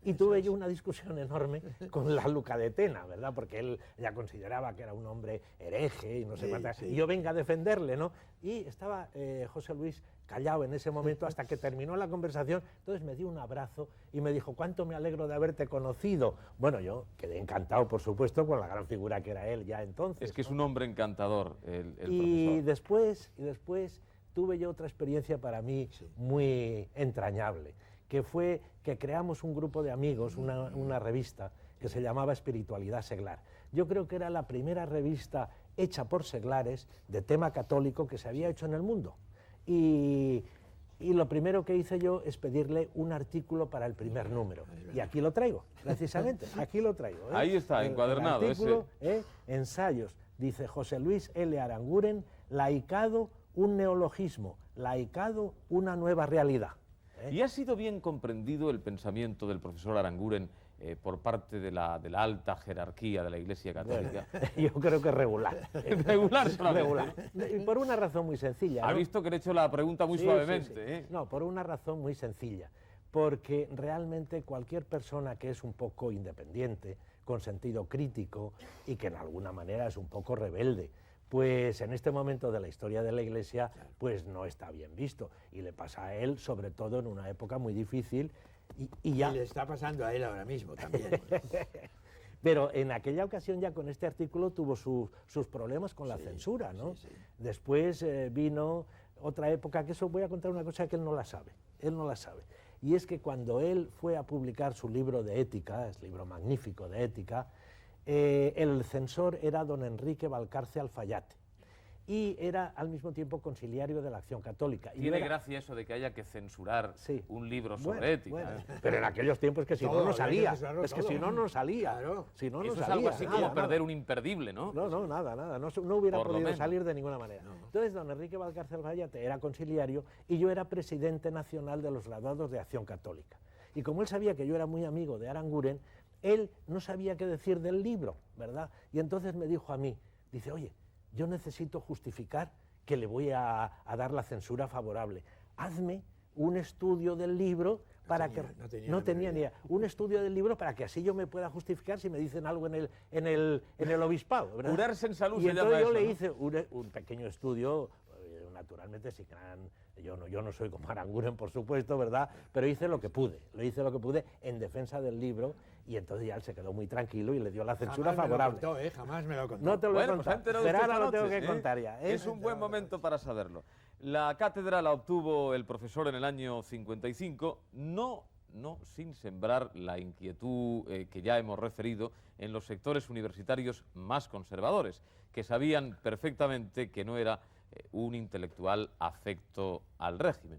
Y tuve yo una discusión enorme con la Luca de Tena, ¿verdad? Porque él ya consideraba que era un hombre hereje y no sé cuántas. Y yo venga a defenderle, ¿no? Y estaba José Luis callado en ese momento hasta que terminó la conversación. Entonces me dio un abrazo y me dijo, ¿cuánto me alegro de haberte conocido? Bueno, yo quedé encantado, por supuesto, con la gran figura que era él ya entonces. Es que es un hombre encantador, el profesor. Y después tuve yo otra experiencia para mí muy entrañable, que fue que creamos un grupo de amigos, una revista que se llamaba Espiritualidad Seglar. Yo creo que era la primera revista hecha por seglares de tema católico que se había hecho en el mundo. Y lo primero que hice yo es pedirle un artículo para el primer número. Y aquí lo traigo, precisamente, aquí lo traigo. Ahí está, encuadernado. El artículo, ensayos, dice José Luis L. Aranguren, laicado, un neologismo, laicado, una nueva realidad. ¿Y ha sido bien comprendido el pensamiento del profesor Aranguren por parte de la alta jerarquía de la Iglesia Católica? Bueno, yo creo que regular. Regular solamente. Regular. Y por una razón muy sencilla. Ha visto que le he hecho la pregunta muy suavemente. No, por una razón muy sencilla. Porque realmente cualquier persona que es un poco independiente, con sentido crítico y que en alguna manera es un poco rebelde, pues en este momento de la historia de la Iglesia, pues no está bien visto. Y le pasa a él, sobre todo en una época muy difícil. Y ya... Y le está pasando a él ahora mismo también. Pero en aquella ocasión ya con este artículo tuvo sus problemas con la censura, ¿no? Después vino otra época, que eso voy a contar una cosa que él no la sabe. Él no la sabe. Y es que cuando él fue a publicar su libro de ética, es libro magnífico de ética, el censor era don Enrique Valcarce Alfayate y era al mismo tiempo conciliario de la Acción Católica. Tiene gracia eso de que haya que censurar un libro sobre ética. Bueno, pero en aquellos tiempos que si no, no salía. Es que si no, no salía. Claro. Si no, eso no es salía. algo así como perder un imperdible, ¿no? No, nada. No hubiera podido salir de ninguna manera. Entonces, don Enrique Valcarce Alfayate era conciliario y yo era presidente nacional de los graduados de Acción Católica. Y como él sabía que yo era muy amigo de Aranguren, él no sabía qué decir del libro, ¿verdad? Y entonces me dijo a mí, dice, oye, yo necesito justificar que le voy a dar la censura favorable. Hazme un estudio del libro para que... No tenía ni idea. Un estudio del libro para que así yo me pueda justificar si me dicen algo en el obispado, ¿verdad? Curarse en salud y se llama eso, yo le ¿no? hice un pequeño estudio, naturalmente sin gran... Yo no soy como Aranguren, por supuesto, ¿verdad? Pero hice lo que pude en defensa del libro y entonces ya él se quedó muy tranquilo y le dio la censura favorable. Jamás me lo contó. No te lo he Bueno, contado, pues pero ahora lo tengo que contar ya. Es un buen momento para saberlo. La cátedra la obtuvo el profesor en el año 55, no sin sembrar la inquietud que ya hemos referido en los sectores universitarios más conservadores, que sabían perfectamente que no era un intelectual afecto al régimen.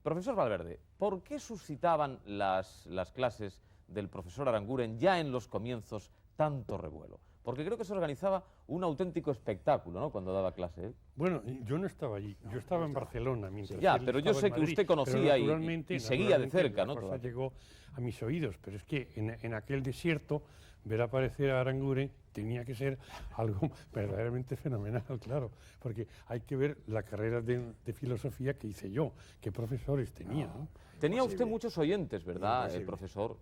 Profesor Valverde, ¿por qué suscitaban las clases del profesor Aranguren ya en los comienzos tanto revuelo? Porque creo que se organizaba un auténtico espectáculo, ¿no?, cuando daba clase. Bueno, yo no estaba allí, yo estaba en Barcelona mientras ya, él pero yo estaba sé en que Madrid, usted conocía y seguía de cerca, la ¿no? cosa llegó a mis oídos, pero es que en aquel desierto ver aparecer a Aranguren tenía que ser algo verdaderamente fenomenal, claro, porque hay que ver la carrera de filosofía que hice yo, qué profesores tenía, ¿no? Tenía usted muchos oyentes, ¿verdad, profesor?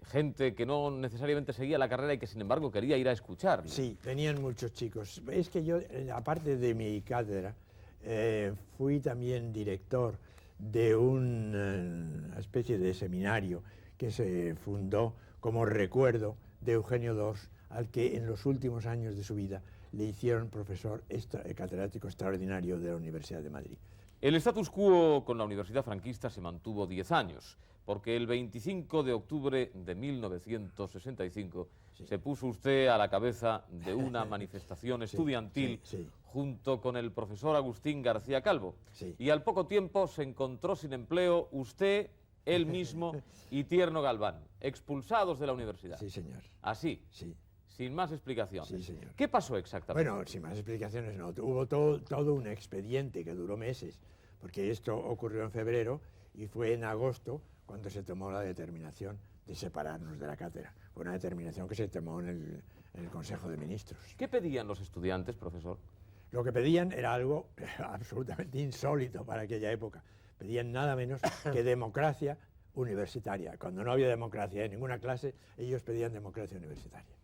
Gente que no necesariamente seguía la carrera y que sin embargo quería ir a escuchar. Sí, tenían muchos chicos. Es que yo, aparte de mi cátedra, fui también director de una especie de seminario que se fundó como recuerdo de Eugenio II, al que en los últimos años de su vida le hicieron profesor catedrático extraordinario de la Universidad de Madrid. El status quo con la Universidad Franquista se mantuvo 10 años, porque el 25 de octubre de 1965 se puso usted a la cabeza de una manifestación estudiantil junto con el profesor Agustín García Calvo. Y al poco tiempo se encontró sin empleo usted, él mismo y Tierno Galván, expulsados de la universidad. Sí, señor. Así. Sí. Sin más explicaciones. Sí, señor. ¿Qué pasó exactamente? Bueno, sin más explicaciones no. Hubo todo un expediente que duró meses, porque esto ocurrió en febrero y fue en agosto cuando se tomó la determinación de separarnos de la cátedra. Fue una determinación que se tomó en el Consejo de Ministros. ¿Qué pedían los estudiantes, profesor? Lo que pedían era algo absolutamente insólito para aquella época. Pedían nada menos que democracia universitaria. Cuando no había democracia en ninguna clase, ellos pedían democracia universitaria.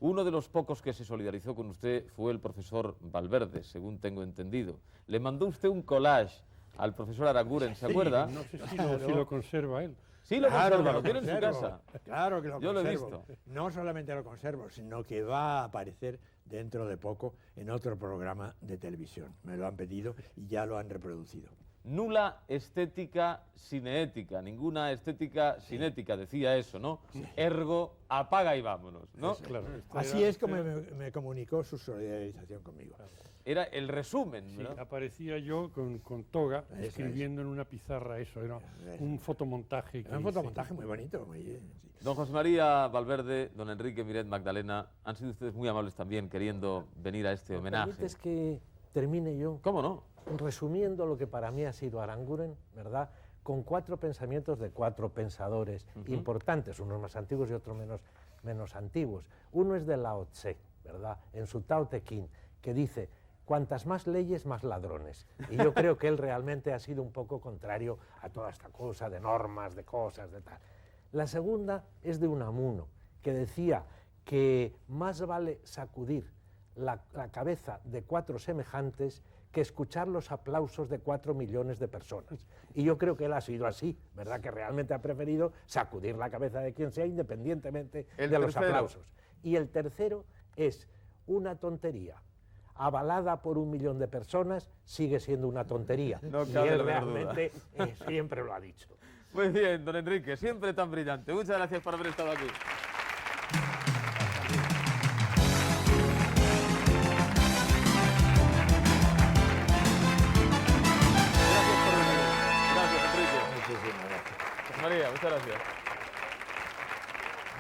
Uno de los pocos que se solidarizó con usted fue el profesor Valverde, según tengo entendido. Le mandó usted un collage al profesor Aranguren, ¿se acuerda? No sé si lo conserva él. Sí, lo Claro conserva, que lo tiene en su conservo. casa. Claro que lo Yo lo he conservo. visto. No solamente lo conservo, sino que va a aparecer dentro de poco en otro programa de televisión. Me lo han pedido y ya lo han reproducido. Nula estética sin ética, ninguna estética sin ética, decía eso, ¿no? Ergo, apaga y vámonos, ¿no? Claro, Así es como me comunicó su solidarización conmigo. Era el resumen, Sí, ¿verdad? aparecía yo con toga Eso escribiendo en una pizarra eso, era un fotomontaje. Era un fotomontaje muy bonito, muy bien. Sí. Don José María Valverde, don Enrique Miret Magdalena, han sido ustedes muy amables también queriendo venir a este homenaje. ¿Permites que termine yo? ¿Cómo no? Resumiendo lo que para mí ha sido Aranguren, ¿verdad? Con 4 pensamientos de 4 pensadores importantes, unos más antiguos y otros menos antiguos. Uno es de Lao Tse, ¿verdad? En su Tao Te Ching, que dice: cuantas más leyes, más ladrones. Y yo creo que él realmente ha sido un poco contrario a toda esta cosa de normas, de cosas, de tal. La segunda es de Unamuno, que decía que más vale sacudir la cabeza de 4 semejantes que escuchar los aplausos de 4 millones de personas. Y yo creo que él ha sido así, ¿verdad? Que realmente ha preferido sacudir la cabeza de quien sea, independientemente de los aplausos. Y el tercero es una tontería avalada por 1 millón de personas, sigue siendo una tontería. No y cabe él la menor realmente siempre lo ha dicho. Muy bien, don Enrique, siempre tan brillante. Muchas gracias por haber estado aquí. Gracias, Enrique. Muchísimas gracias. José María, muchas gracias.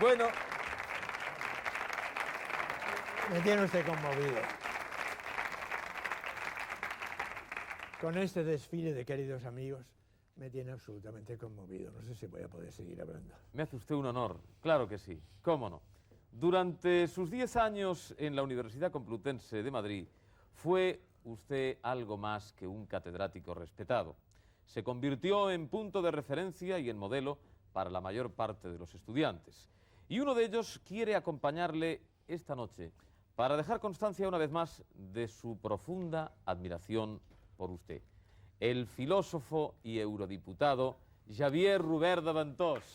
Bueno, Me tiene usted conmovido. Con este desfile de queridos amigos, me tiene absolutamente conmovido. No sé si voy a poder seguir hablando. me hace usted un honor, claro que sí, cómo no. Durante sus 10 años en la Universidad Complutense de Madrid, fue usted algo más que un catedrático respetado. Se convirtió en punto de referencia y en modelo para la mayor parte de los estudiantes. Y uno de ellos quiere acompañarle esta noche para dejar constancia una vez más de su profunda admiración por usted. El filósofo y eurodiputado Xavier Rubert de Ventós.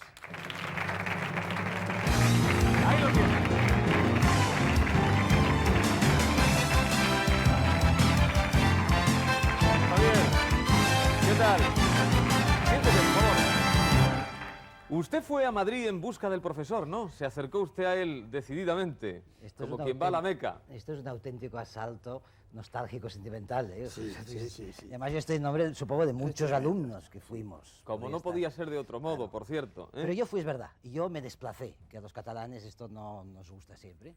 Ahí lo tiene. Javier, ¿qué tal? Siéntese, por favor. Usted fue a Madrid en busca del profesor, ¿no? Se acercó usted a él decididamente, como quien va a la Meca. Esto es un auténtico asalto nostálgico, sentimental. Sí. Y además yo estoy en nombre, supongo, de muchos alumnos que fuimos. Como no podía ser de otro modo, por cierto. Pero yo fui, es verdad, y yo me desplacé, que a los catalanes esto no nos gusta siempre.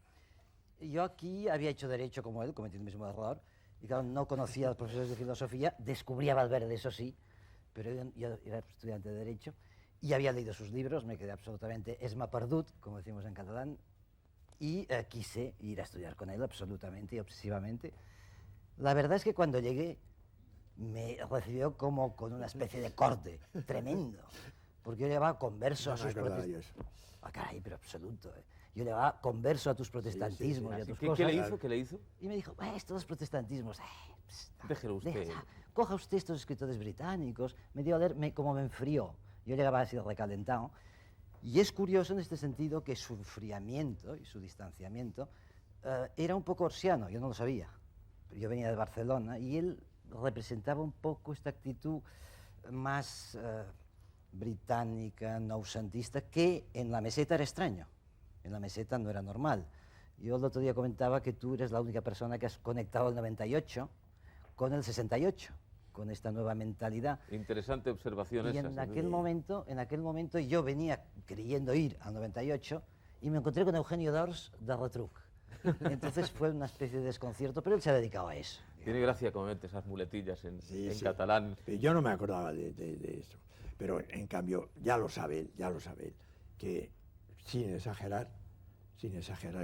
Yo aquí había hecho Derecho como él, cometí el mismo error, y claro, no conocía a los profesores de Filosofía, descubrí a Valverde, eso sí, pero yo era estudiante de Derecho, y había leído sus libros, me quedé absolutamente esma perdut, como decimos en catalán, y quise ir a estudiar con él absolutamente y obsesivamente. La verdad es que cuando llegué me recibió como con una especie de corte tremendo, porque yo llevaba converso a sus protestantismos. Ah, caray, pero absoluto. Yo llevaba converso a tus protestantismos y a tus cosas. ¿Qué le hizo? ¿Qué le hizo? Y me dijo, estos los protestantismos, déjelo usted. Coja usted estos escritores británicos. Me dio a leer, como me enfrió. Yo llegaba así recalentado. Y es curioso en este sentido que su enfriamiento y su distanciamiento era un poco orsiano, yo no lo sabía. Yo venía de Barcelona y él representaba un poco esta actitud más británica, noucentista, que en la meseta era extraño. En la meseta no era normal. Yo el otro día comentaba que tú eres la única persona que has conectado el 98 con el 68, con esta nueva mentalidad. Interesante observación y esa. en aquel momento yo venía creyendo ir al 98 y me encontré con Eugenio d'Ors de retruc. Entonces fue una especie de desconcierto, pero él se ha dedicado a eso. Tiene gracia como mete esas muletillas en Sí. catalán. Yo no me acordaba de eso, pero en cambio ya lo sabe él, que sin exagerar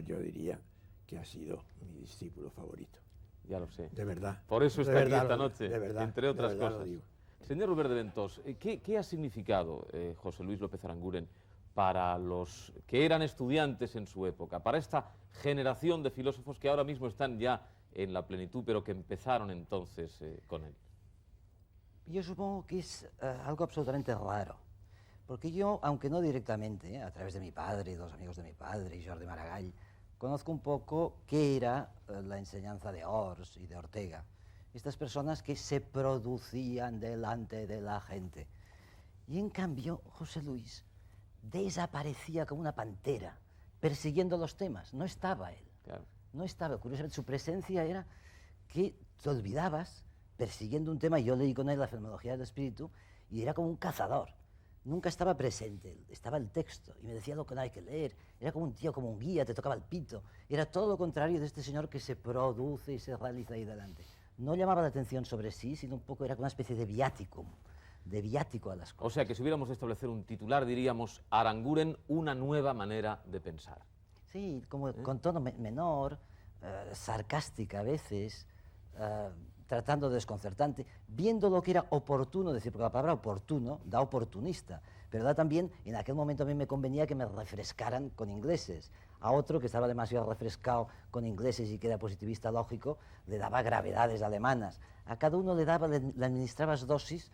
yo diría que ha sido mi discípulo favorito. Ya lo sé. De verdad. Por eso De está aquí verdad esta lo- noche, de verdad, entre otras de verdad lo cosas. digo. Señor Rubén de Ventós, ¿qué ha significado José Luis López Aranguren para los que eran estudiantes en su época, para esta generación de filósofos que ahora mismo están ya en la plenitud, pero que empezaron entonces con él? Yo supongo que es algo absolutamente raro, porque yo, aunque no directamente, a través de mi padre y dos amigos de mi padre y Jordi Maragall, conozco un poco qué era la enseñanza de Ors y de Ortega, estas personas que se producían delante de la gente. Y en cambio, José Luis desaparecía como una pantera, persiguiendo los temas, no estaba él. Claro. No estaba, curiosamente, su presencia era que te olvidabas persiguiendo un tema, y yo leí con él la fenomenología del espíritu, y era como un cazador. Nunca estaba presente, estaba el texto, y me decía lo que no hay que leer. Era como un tío, como un guía, te tocaba el pito. Era todo lo contrario de este señor que se produce y se realiza ahí delante. No llamaba la atención sobre sí, sino un poco era como una especie de viático a las cosas. O sea que si hubiéramos de establecer un titular diríamos Aranguren, una nueva manera de pensar. Sí, como con tono menor, sarcástica a veces, tratando de desconcertante, viendo lo que era oportuno decir, porque la palabra oportuno da oportunista, pero da también, en aquel momento a mí me convenía que me refrescaran con ingleses. A otro que estaba demasiado refrescado con ingleses y que era positivista lógico, le daba gravedades alemanas. A cada uno le administrabas dosis,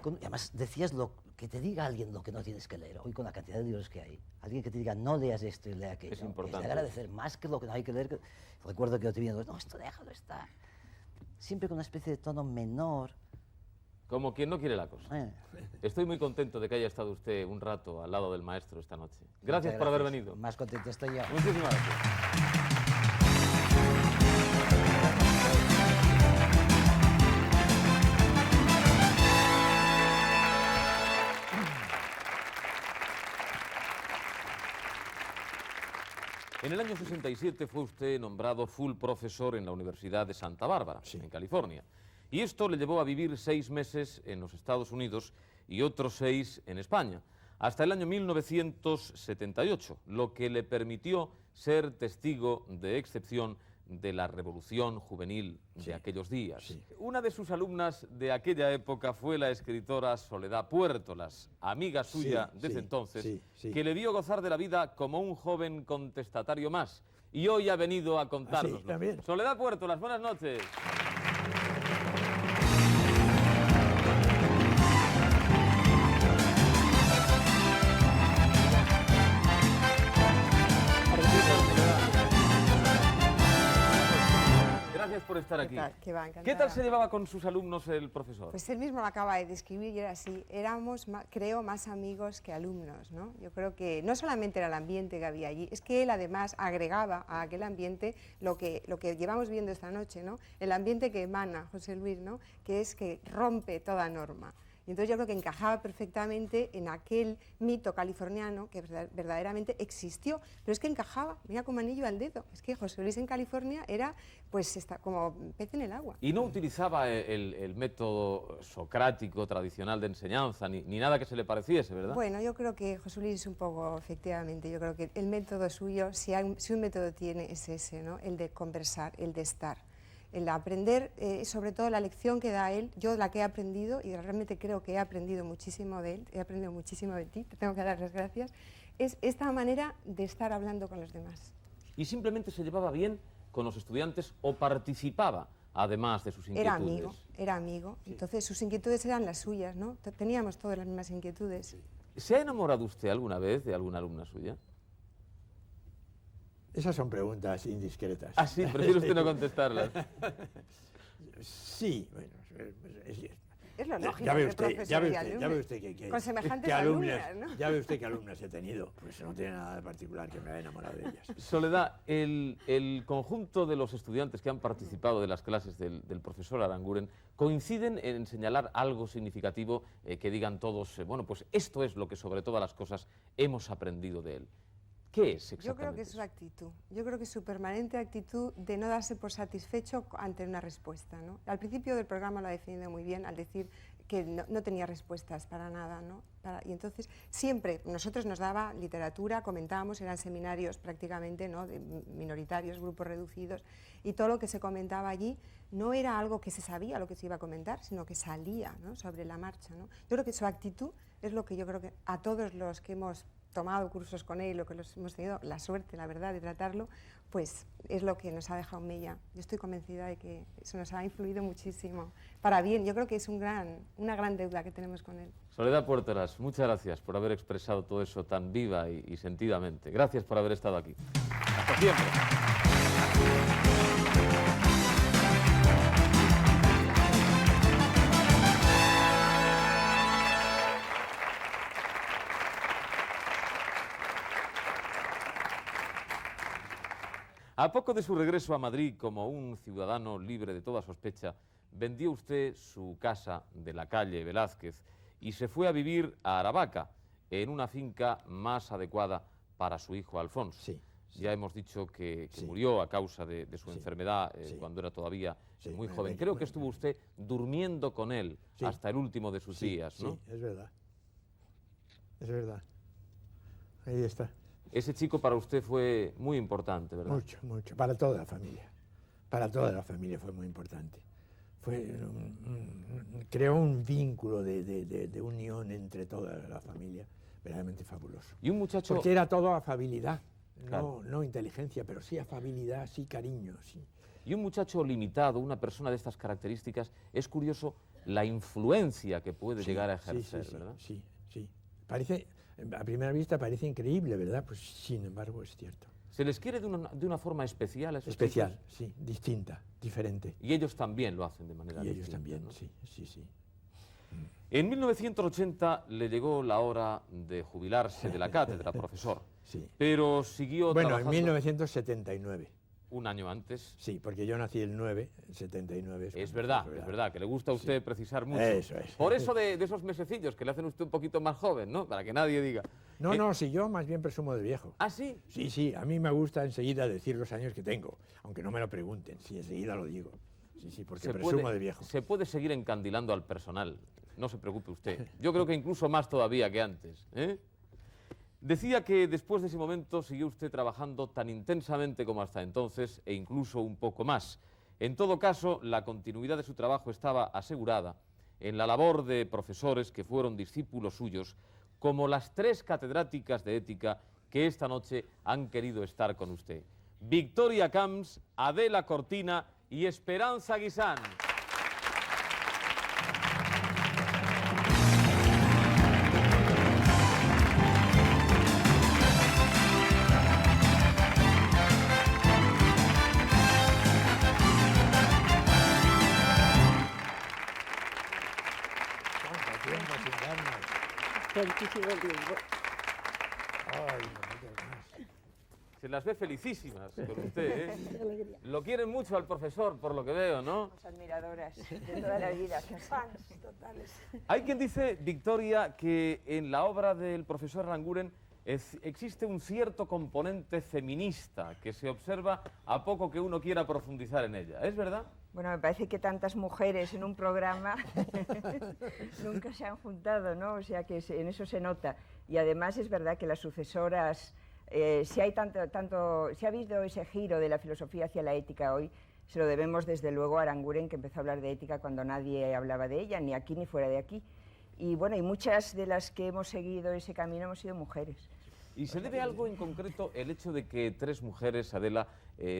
y además decías que te diga alguien lo que no tienes que leer. Hoy con la cantidad de libros que hay, alguien que te diga no leas esto y lea aquello, Es importante. de agradecer más que lo que no hay que leer. Recuerdo que yo te vi, no, esto déjalo estar. Siempre con una especie de tono menor. Como quien no quiere la cosa. Estoy muy contento de que haya estado usted un rato al lado del maestro esta noche. Gracias por haber venido. Más contento estoy yo. Muchísimas gracias. En el año 67 fue usted nombrado full profesor en la Universidad de Santa Bárbara, en California. Y esto le llevó a vivir 6 meses en los Estados Unidos y otros 6 en España, hasta el año 1978, lo que le permitió ser testigo de excepción de la revolución juvenil de aquellos días. Una de sus alumnas de aquella época fue la escritora Soledad Puertolas, amiga suya desde entonces, que le vio gozar de la vida como un joven contestatario más. Y hoy ha venido a contárnoslo. también. Soledad Puertolas, buenas noches. Gracias por estar aquí. ¿Qué va? ¿Qué tal se llevaba con sus alumnos el profesor? Pues él mismo lo acaba de describir y era así. Éramos, creo, más amigos que alumnos, ¿no? Yo creo que no solamente era el ambiente que había allí, es que él además agregaba a aquel ambiente lo que llevamos viendo esta noche, ¿no? El ambiente que emana José Luis, ¿no? Que es que rompe toda norma. Y entonces yo creo que encajaba perfectamente en aquel mito californiano que verdaderamente existió, pero es que encajaba, mira como anillo al dedo. Es que José Luis en California era pues como pez en el agua. Y no utilizaba el método socrático tradicional de enseñanza, ni nada que se le pareciese, ¿verdad? Bueno, yo creo que José Luis es un poco, efectivamente, yo creo que el método suyo, si un método tiene, es ese, ¿no? El de conversar, el de estar. El aprender, sobre todo la lección que da él, yo la que he aprendido, y realmente creo que he aprendido muchísimo de él, he aprendido muchísimo de ti, te tengo que dar las gracias, es esta manera de estar hablando con los demás. ¿Y simplemente se llevaba bien con los estudiantes o participaba, además de sus inquietudes? Era amigo, entonces sus inquietudes eran las suyas, ¿no? Teníamos todas las mismas inquietudes. ¿Se ha enamorado usted alguna vez de alguna alumna suya? Esas son preguntas indiscretas. Ah, sí, prefiere usted no contestarlas. Sí, bueno, es lo lógico. Ya ve usted que con semejantes alumnas, ¿no? Ya ve usted qué alumnas he tenido, pues no tiene nada de particular que me haya enamorado de ellas. Soledad, el conjunto de los estudiantes que han participado de las clases del profesor Aranguren coinciden en señalar algo significativo que digan todos, bueno, pues esto es lo que sobre todas las cosas hemos aprendido de él. ¿Qué es exactamente? Yo creo que es su actitud. Yo creo que es su permanente actitud de no darse por satisfecho ante una respuesta, ¿no? Al principio del programa lo ha definido muy bien al decir que no tenía respuestas para nada, ¿no? Y entonces siempre nosotros nos daba literatura, comentábamos, eran seminarios prácticamente, ¿no?, de minoritarios, grupos reducidos, y todo lo que se comentaba allí no era algo que se sabía lo que se iba a comentar, sino que salía, ¿no?, sobre la marcha, ¿no? Yo creo que su actitud es lo que yo creo que a todos los que hemos tomado cursos con él, lo que hemos tenido la suerte, la verdad, de tratarlo, pues es lo que nos ha dejado mella. Yo estoy convencida de que eso nos ha influido muchísimo. Para bien, yo creo que es una gran deuda que tenemos con él. Soledad Puertolas, muchas gracias por haber expresado todo eso tan viva y sentidamente. Gracias por haber estado aquí. Hasta siempre. A poco de su regreso a Madrid como un ciudadano libre de toda sospecha, vendió usted su casa de la calle Velázquez y se fue a vivir a Aravaca, en una finca más adecuada para su hijo Alfonso. Sí. Ya hemos dicho que murió a causa de su enfermedad cuando era todavía muy joven. Creo que estuvo usted durmiendo con él hasta el último de sus días, ¿no? Sí, es verdad. Es verdad. Ahí está. Ese chico para usted fue muy importante, ¿verdad? Mucho, mucho. Para toda la familia. Para toda la familia fue muy importante. Creó un vínculo de unión entre toda la familia verdaderamente fabuloso. Y un muchacho... Porque era todo afabilidad, claro, no inteligencia, pero sí afabilidad, sí cariño, sí. Y un muchacho limitado, una persona de estas características, es curioso la influencia que puede llegar a ejercer, ¿verdad? Sí, sí. Parece, a primera vista parece increíble, ¿verdad? Pues sin embargo es cierto. ¿Se les quiere de una forma especial a esos especial, chicos? Sí, distinta, diferente. Y ellos también lo hacen de manera distinta. Y ellos también, ¿no? sí, sí, sí. En 1980 le llegó la hora de jubilarse de la cátedra, profesor. Sí. Pero siguió trabajando... Bueno, en 1979. Un año antes. Sí, porque yo nací el 9, el 79. Es verdad, que le gusta a usted precisar mucho. Eso es. Por eso de esos mesecillos que le hacen usted un poquito más joven, ¿no? Para que nadie diga... No, si yo más bien presumo de viejo. ¿Ah, sí? Sí, sí, a mí me gusta enseguida decir los años que tengo, aunque no me lo pregunten, sí, enseguida lo digo. Sí, sí, porque presumo de viejo. Se puede seguir encandilando al personal, no se preocupe usted. Yo creo que incluso más todavía que antes, ¿eh? Decía que después de ese momento siguió usted trabajando tan intensamente como hasta entonces e incluso un poco más. En todo caso, la continuidad de su trabajo estaba asegurada en la labor de profesores que fueron discípulos suyos, como las 3 catedráticas de ética que esta noche han querido estar con usted. Victoria Camps, Adela Cortina y Esperanza Guisán. Tantísimo tiempo. Ay, Se las ve felicísimas con usted, ¿eh? Lo quieren mucho al profesor, por lo que veo, ¿no? Somos admiradoras de toda la vida, fans totales. Hay quien dice, Victoria, que en la obra del profesor Aranguren existe un cierto componente feminista que se observa a poco que uno quiera profundizar en ella. ¿Es verdad? Bueno, me parece que tantas mujeres en un programa nunca se han juntado, ¿no? O sea que en eso se nota. Y además es verdad que las sucesoras, si ha habido ese giro de la filosofía hacia la ética hoy, se lo debemos desde luego a Aranguren, que empezó a hablar de ética cuando nadie hablaba de ella, ni aquí ni fuera de aquí. Y bueno, y muchas de las que hemos seguido ese camino hemos sido mujeres. ¿Y se debe algo en concreto el hecho de que 3 mujeres, Adela,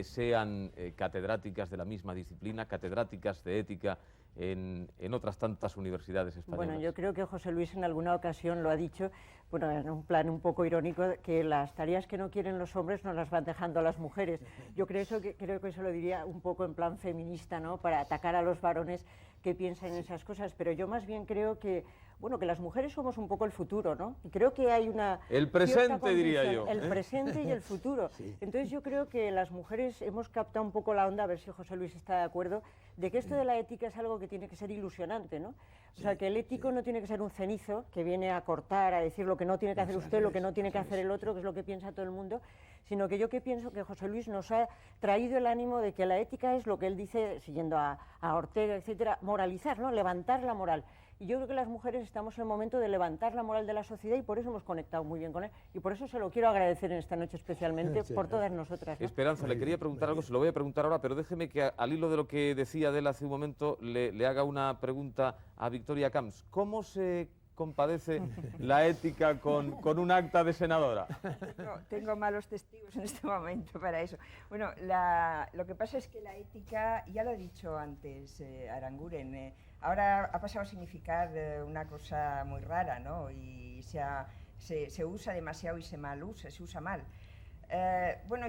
sean catedráticas de la misma disciplina, catedráticas de ética en otras tantas universidades españolas? Bueno, yo creo que José Luis en alguna ocasión lo ha dicho, bueno, en un plan un poco irónico, que las tareas que no quieren los hombres nos las van dejando las mujeres. Yo creo que eso lo diría un poco en plan feminista, ¿no? Para atacar a los varones que piensa en esas cosas, pero yo más bien creo que, bueno, que las mujeres somos un poco el futuro, ¿no? Y creo que hay una... El presente, diría yo. El presente y el futuro. Sí. Entonces yo creo que las mujeres hemos captado un poco la onda, a ver si José Luis está de acuerdo, de que esto de la ética es algo que tiene que ser ilusionante, ¿no? O sea, que el ético no tiene que ser un cenizo que viene a cortar, a decir lo que no tiene que hacer usted, lo que no tiene que hacer el otro, que es lo que piensa todo el mundo, sino que yo que pienso que José Luis nos ha traído el ánimo de que la ética es lo que él dice, siguiendo a Ortega, etcétera, moralizar, ¿no? Levantar la moral. Y yo creo que las mujeres estamos en el momento de levantar la moral de la sociedad y por eso hemos conectado muy bien con él. Y por eso se lo quiero agradecer en esta noche especialmente por todas nosotras, ¿no? Esperanza, le quería preguntar algo, se lo voy a preguntar ahora, pero déjeme que al hilo de lo que decía Adela hace un momento le haga una pregunta a Victoria Camps. ¿Cómo se compadece la ética con un acta de senadora? Tengo malos testigos en este momento para eso. Bueno, lo que pasa es que la ética, ya lo ha dicho antes Aranguren, ahora ha pasado a significar una cosa muy rara, ¿no? Y se usa demasiado y se usa mal. Bueno,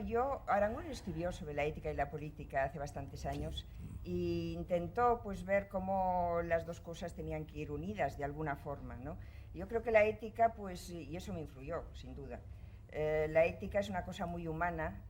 Aranguren escribió sobre la ética y la política hace bastantes años e intentó pues ver cómo las dos cosas tenían que ir unidas de alguna forma, ¿no? Yo creo que la ética, pues, y eso me influyó, sin duda. La ética es una cosa muy humana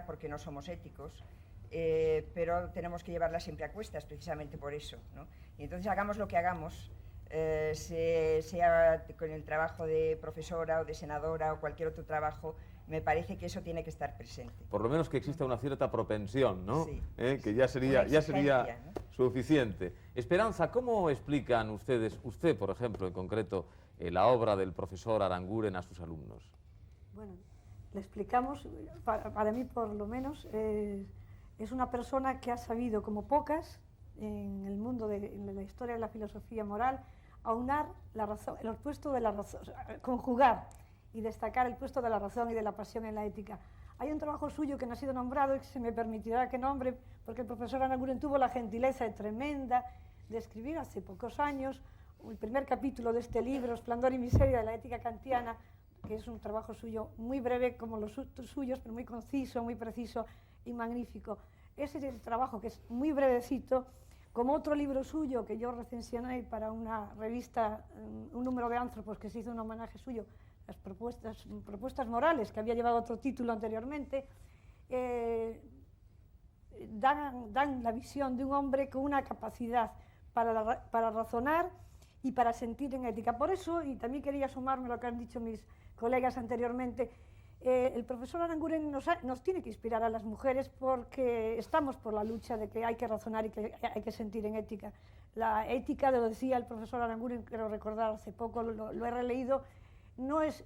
porque no somos éticos, pero tenemos que llevarla siempre a cuestas, precisamente por eso, ¿no? Y entonces hagamos lo que hagamos, sea con el trabajo de profesora o de senadora o cualquier otro trabajo, me parece que eso tiene que estar presente. Por lo menos que exista una cierta propensión, ¿no? Sí. Que ya sería ¿no? Suficiente. Esperanza, ¿cómo explican ustedes, usted por ejemplo en concreto, la obra del profesor Aranguren a sus alumnos? Bueno, le explicamos, para mí por lo menos, es una persona que ha sabido, como pocas, en el mundo en la historia de la filosofía moral, aunar la razón, el puesto de la razón, conjugar y destacar el puesto de la razón y de la pasión en la ética. Hay un trabajo suyo que no ha sido nombrado y que se me permitirá que nombre, porque el profesor Aranguren tuvo la gentileza tremenda de escribir hace pocos años el primer capítulo de este libro, Esplendor y Miseria de la ética kantiana, que es un trabajo suyo muy breve como los suyos, pero muy conciso, muy preciso y magnífico. Ese es el trabajo que es muy brevecito, como otro libro suyo que yo recensioné para una revista, un número de Anthropos, que se hizo un homenaje suyo, las propuestas morales, que había llevado otro título anteriormente, dan la visión de un hombre con una capacidad para razonar y para sentir en ética. Por eso, y también quería sumarme a lo que han dicho mis colegas anteriormente, el profesor Aranguren nos tiene que inspirar a las mujeres porque estamos por la lucha de que hay que razonar y que hay que sentir en ética. La ética, lo decía el profesor Aranguren, quiero recordar hace poco, lo he releído, no es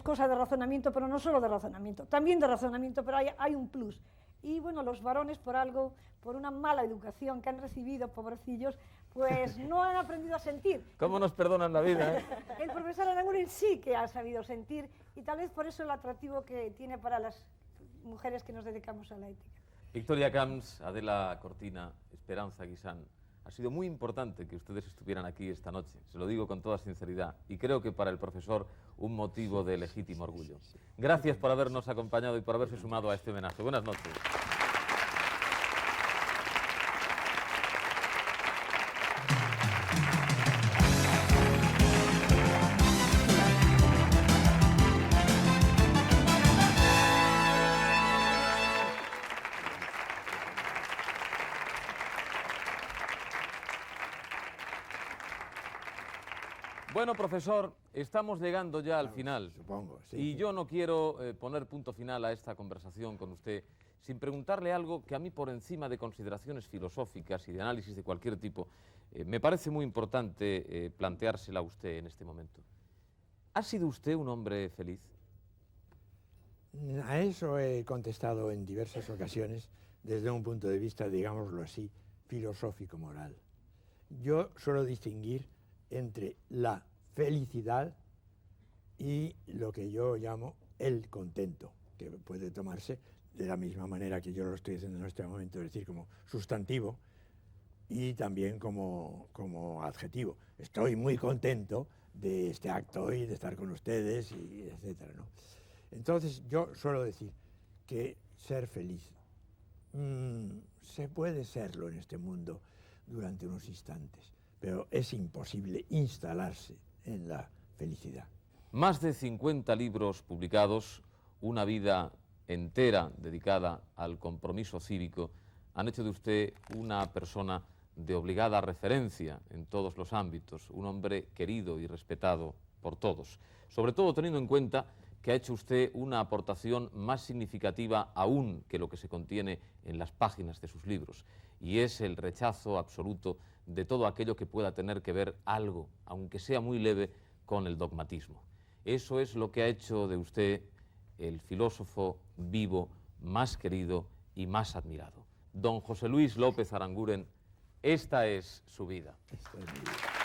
cosa de razonamiento, pero no solo de razonamiento, también de razonamiento, pero hay un plus. Y bueno, los varones por una mala educación que han recibido, pobrecillos, pues no han aprendido a sentir. ¿Cómo nos perdonan la vida? El profesor Aranguren sí que ha sabido sentir y tal vez por eso el atractivo que tiene para las mujeres que nos dedicamos a la ética. Victoria Camps, Adela Cortina, Esperanza Guisán, ha sido muy importante que ustedes estuvieran aquí esta noche, se lo digo con toda sinceridad, y creo que para el profesor un motivo de legítimo orgullo. Gracias por habernos acompañado y por haberse sumado a este homenaje. Buenas noches. Bueno, profesor, estamos llegando ya al final. Supongo, sí. Y yo no quiero poner punto final a esta conversación con usted sin preguntarle algo que a mí, por encima de consideraciones filosóficas y de análisis de cualquier tipo, me parece muy importante planteársela a usted en este momento. ¿Ha sido usted un hombre feliz? A eso he contestado en diversas ocasiones desde un punto de vista, digámoslo así, filosófico-moral. Yo suelo distinguir entre la felicidad y lo que yo llamo el contento, que puede tomarse de la misma manera que yo lo estoy haciendo en este momento, es decir, como sustantivo y también como adjetivo. Estoy muy contento de este acto y de estar con ustedes, y etcétera, ¿no? Entonces, yo suelo decir que ser feliz se puede serlo en este mundo durante unos instantes, pero es imposible instalarse en la felicidad. Más de 50 libros publicados, una vida entera dedicada al compromiso cívico, han hecho de usted una persona de obligada referencia en todos los ámbitos, un hombre querido y respetado por todos, sobre todo teniendo en cuenta que ha hecho usted una aportación más significativa aún que lo que se contiene en las páginas de sus libros, y es el rechazo absoluto de todo aquello que pueda tener que ver algo, aunque sea muy leve, con el dogmatismo. Eso es lo que ha hecho de usted el filósofo vivo más querido y más admirado. Don José Luis López Aranguren, esta es su vida. Esta es mi vida.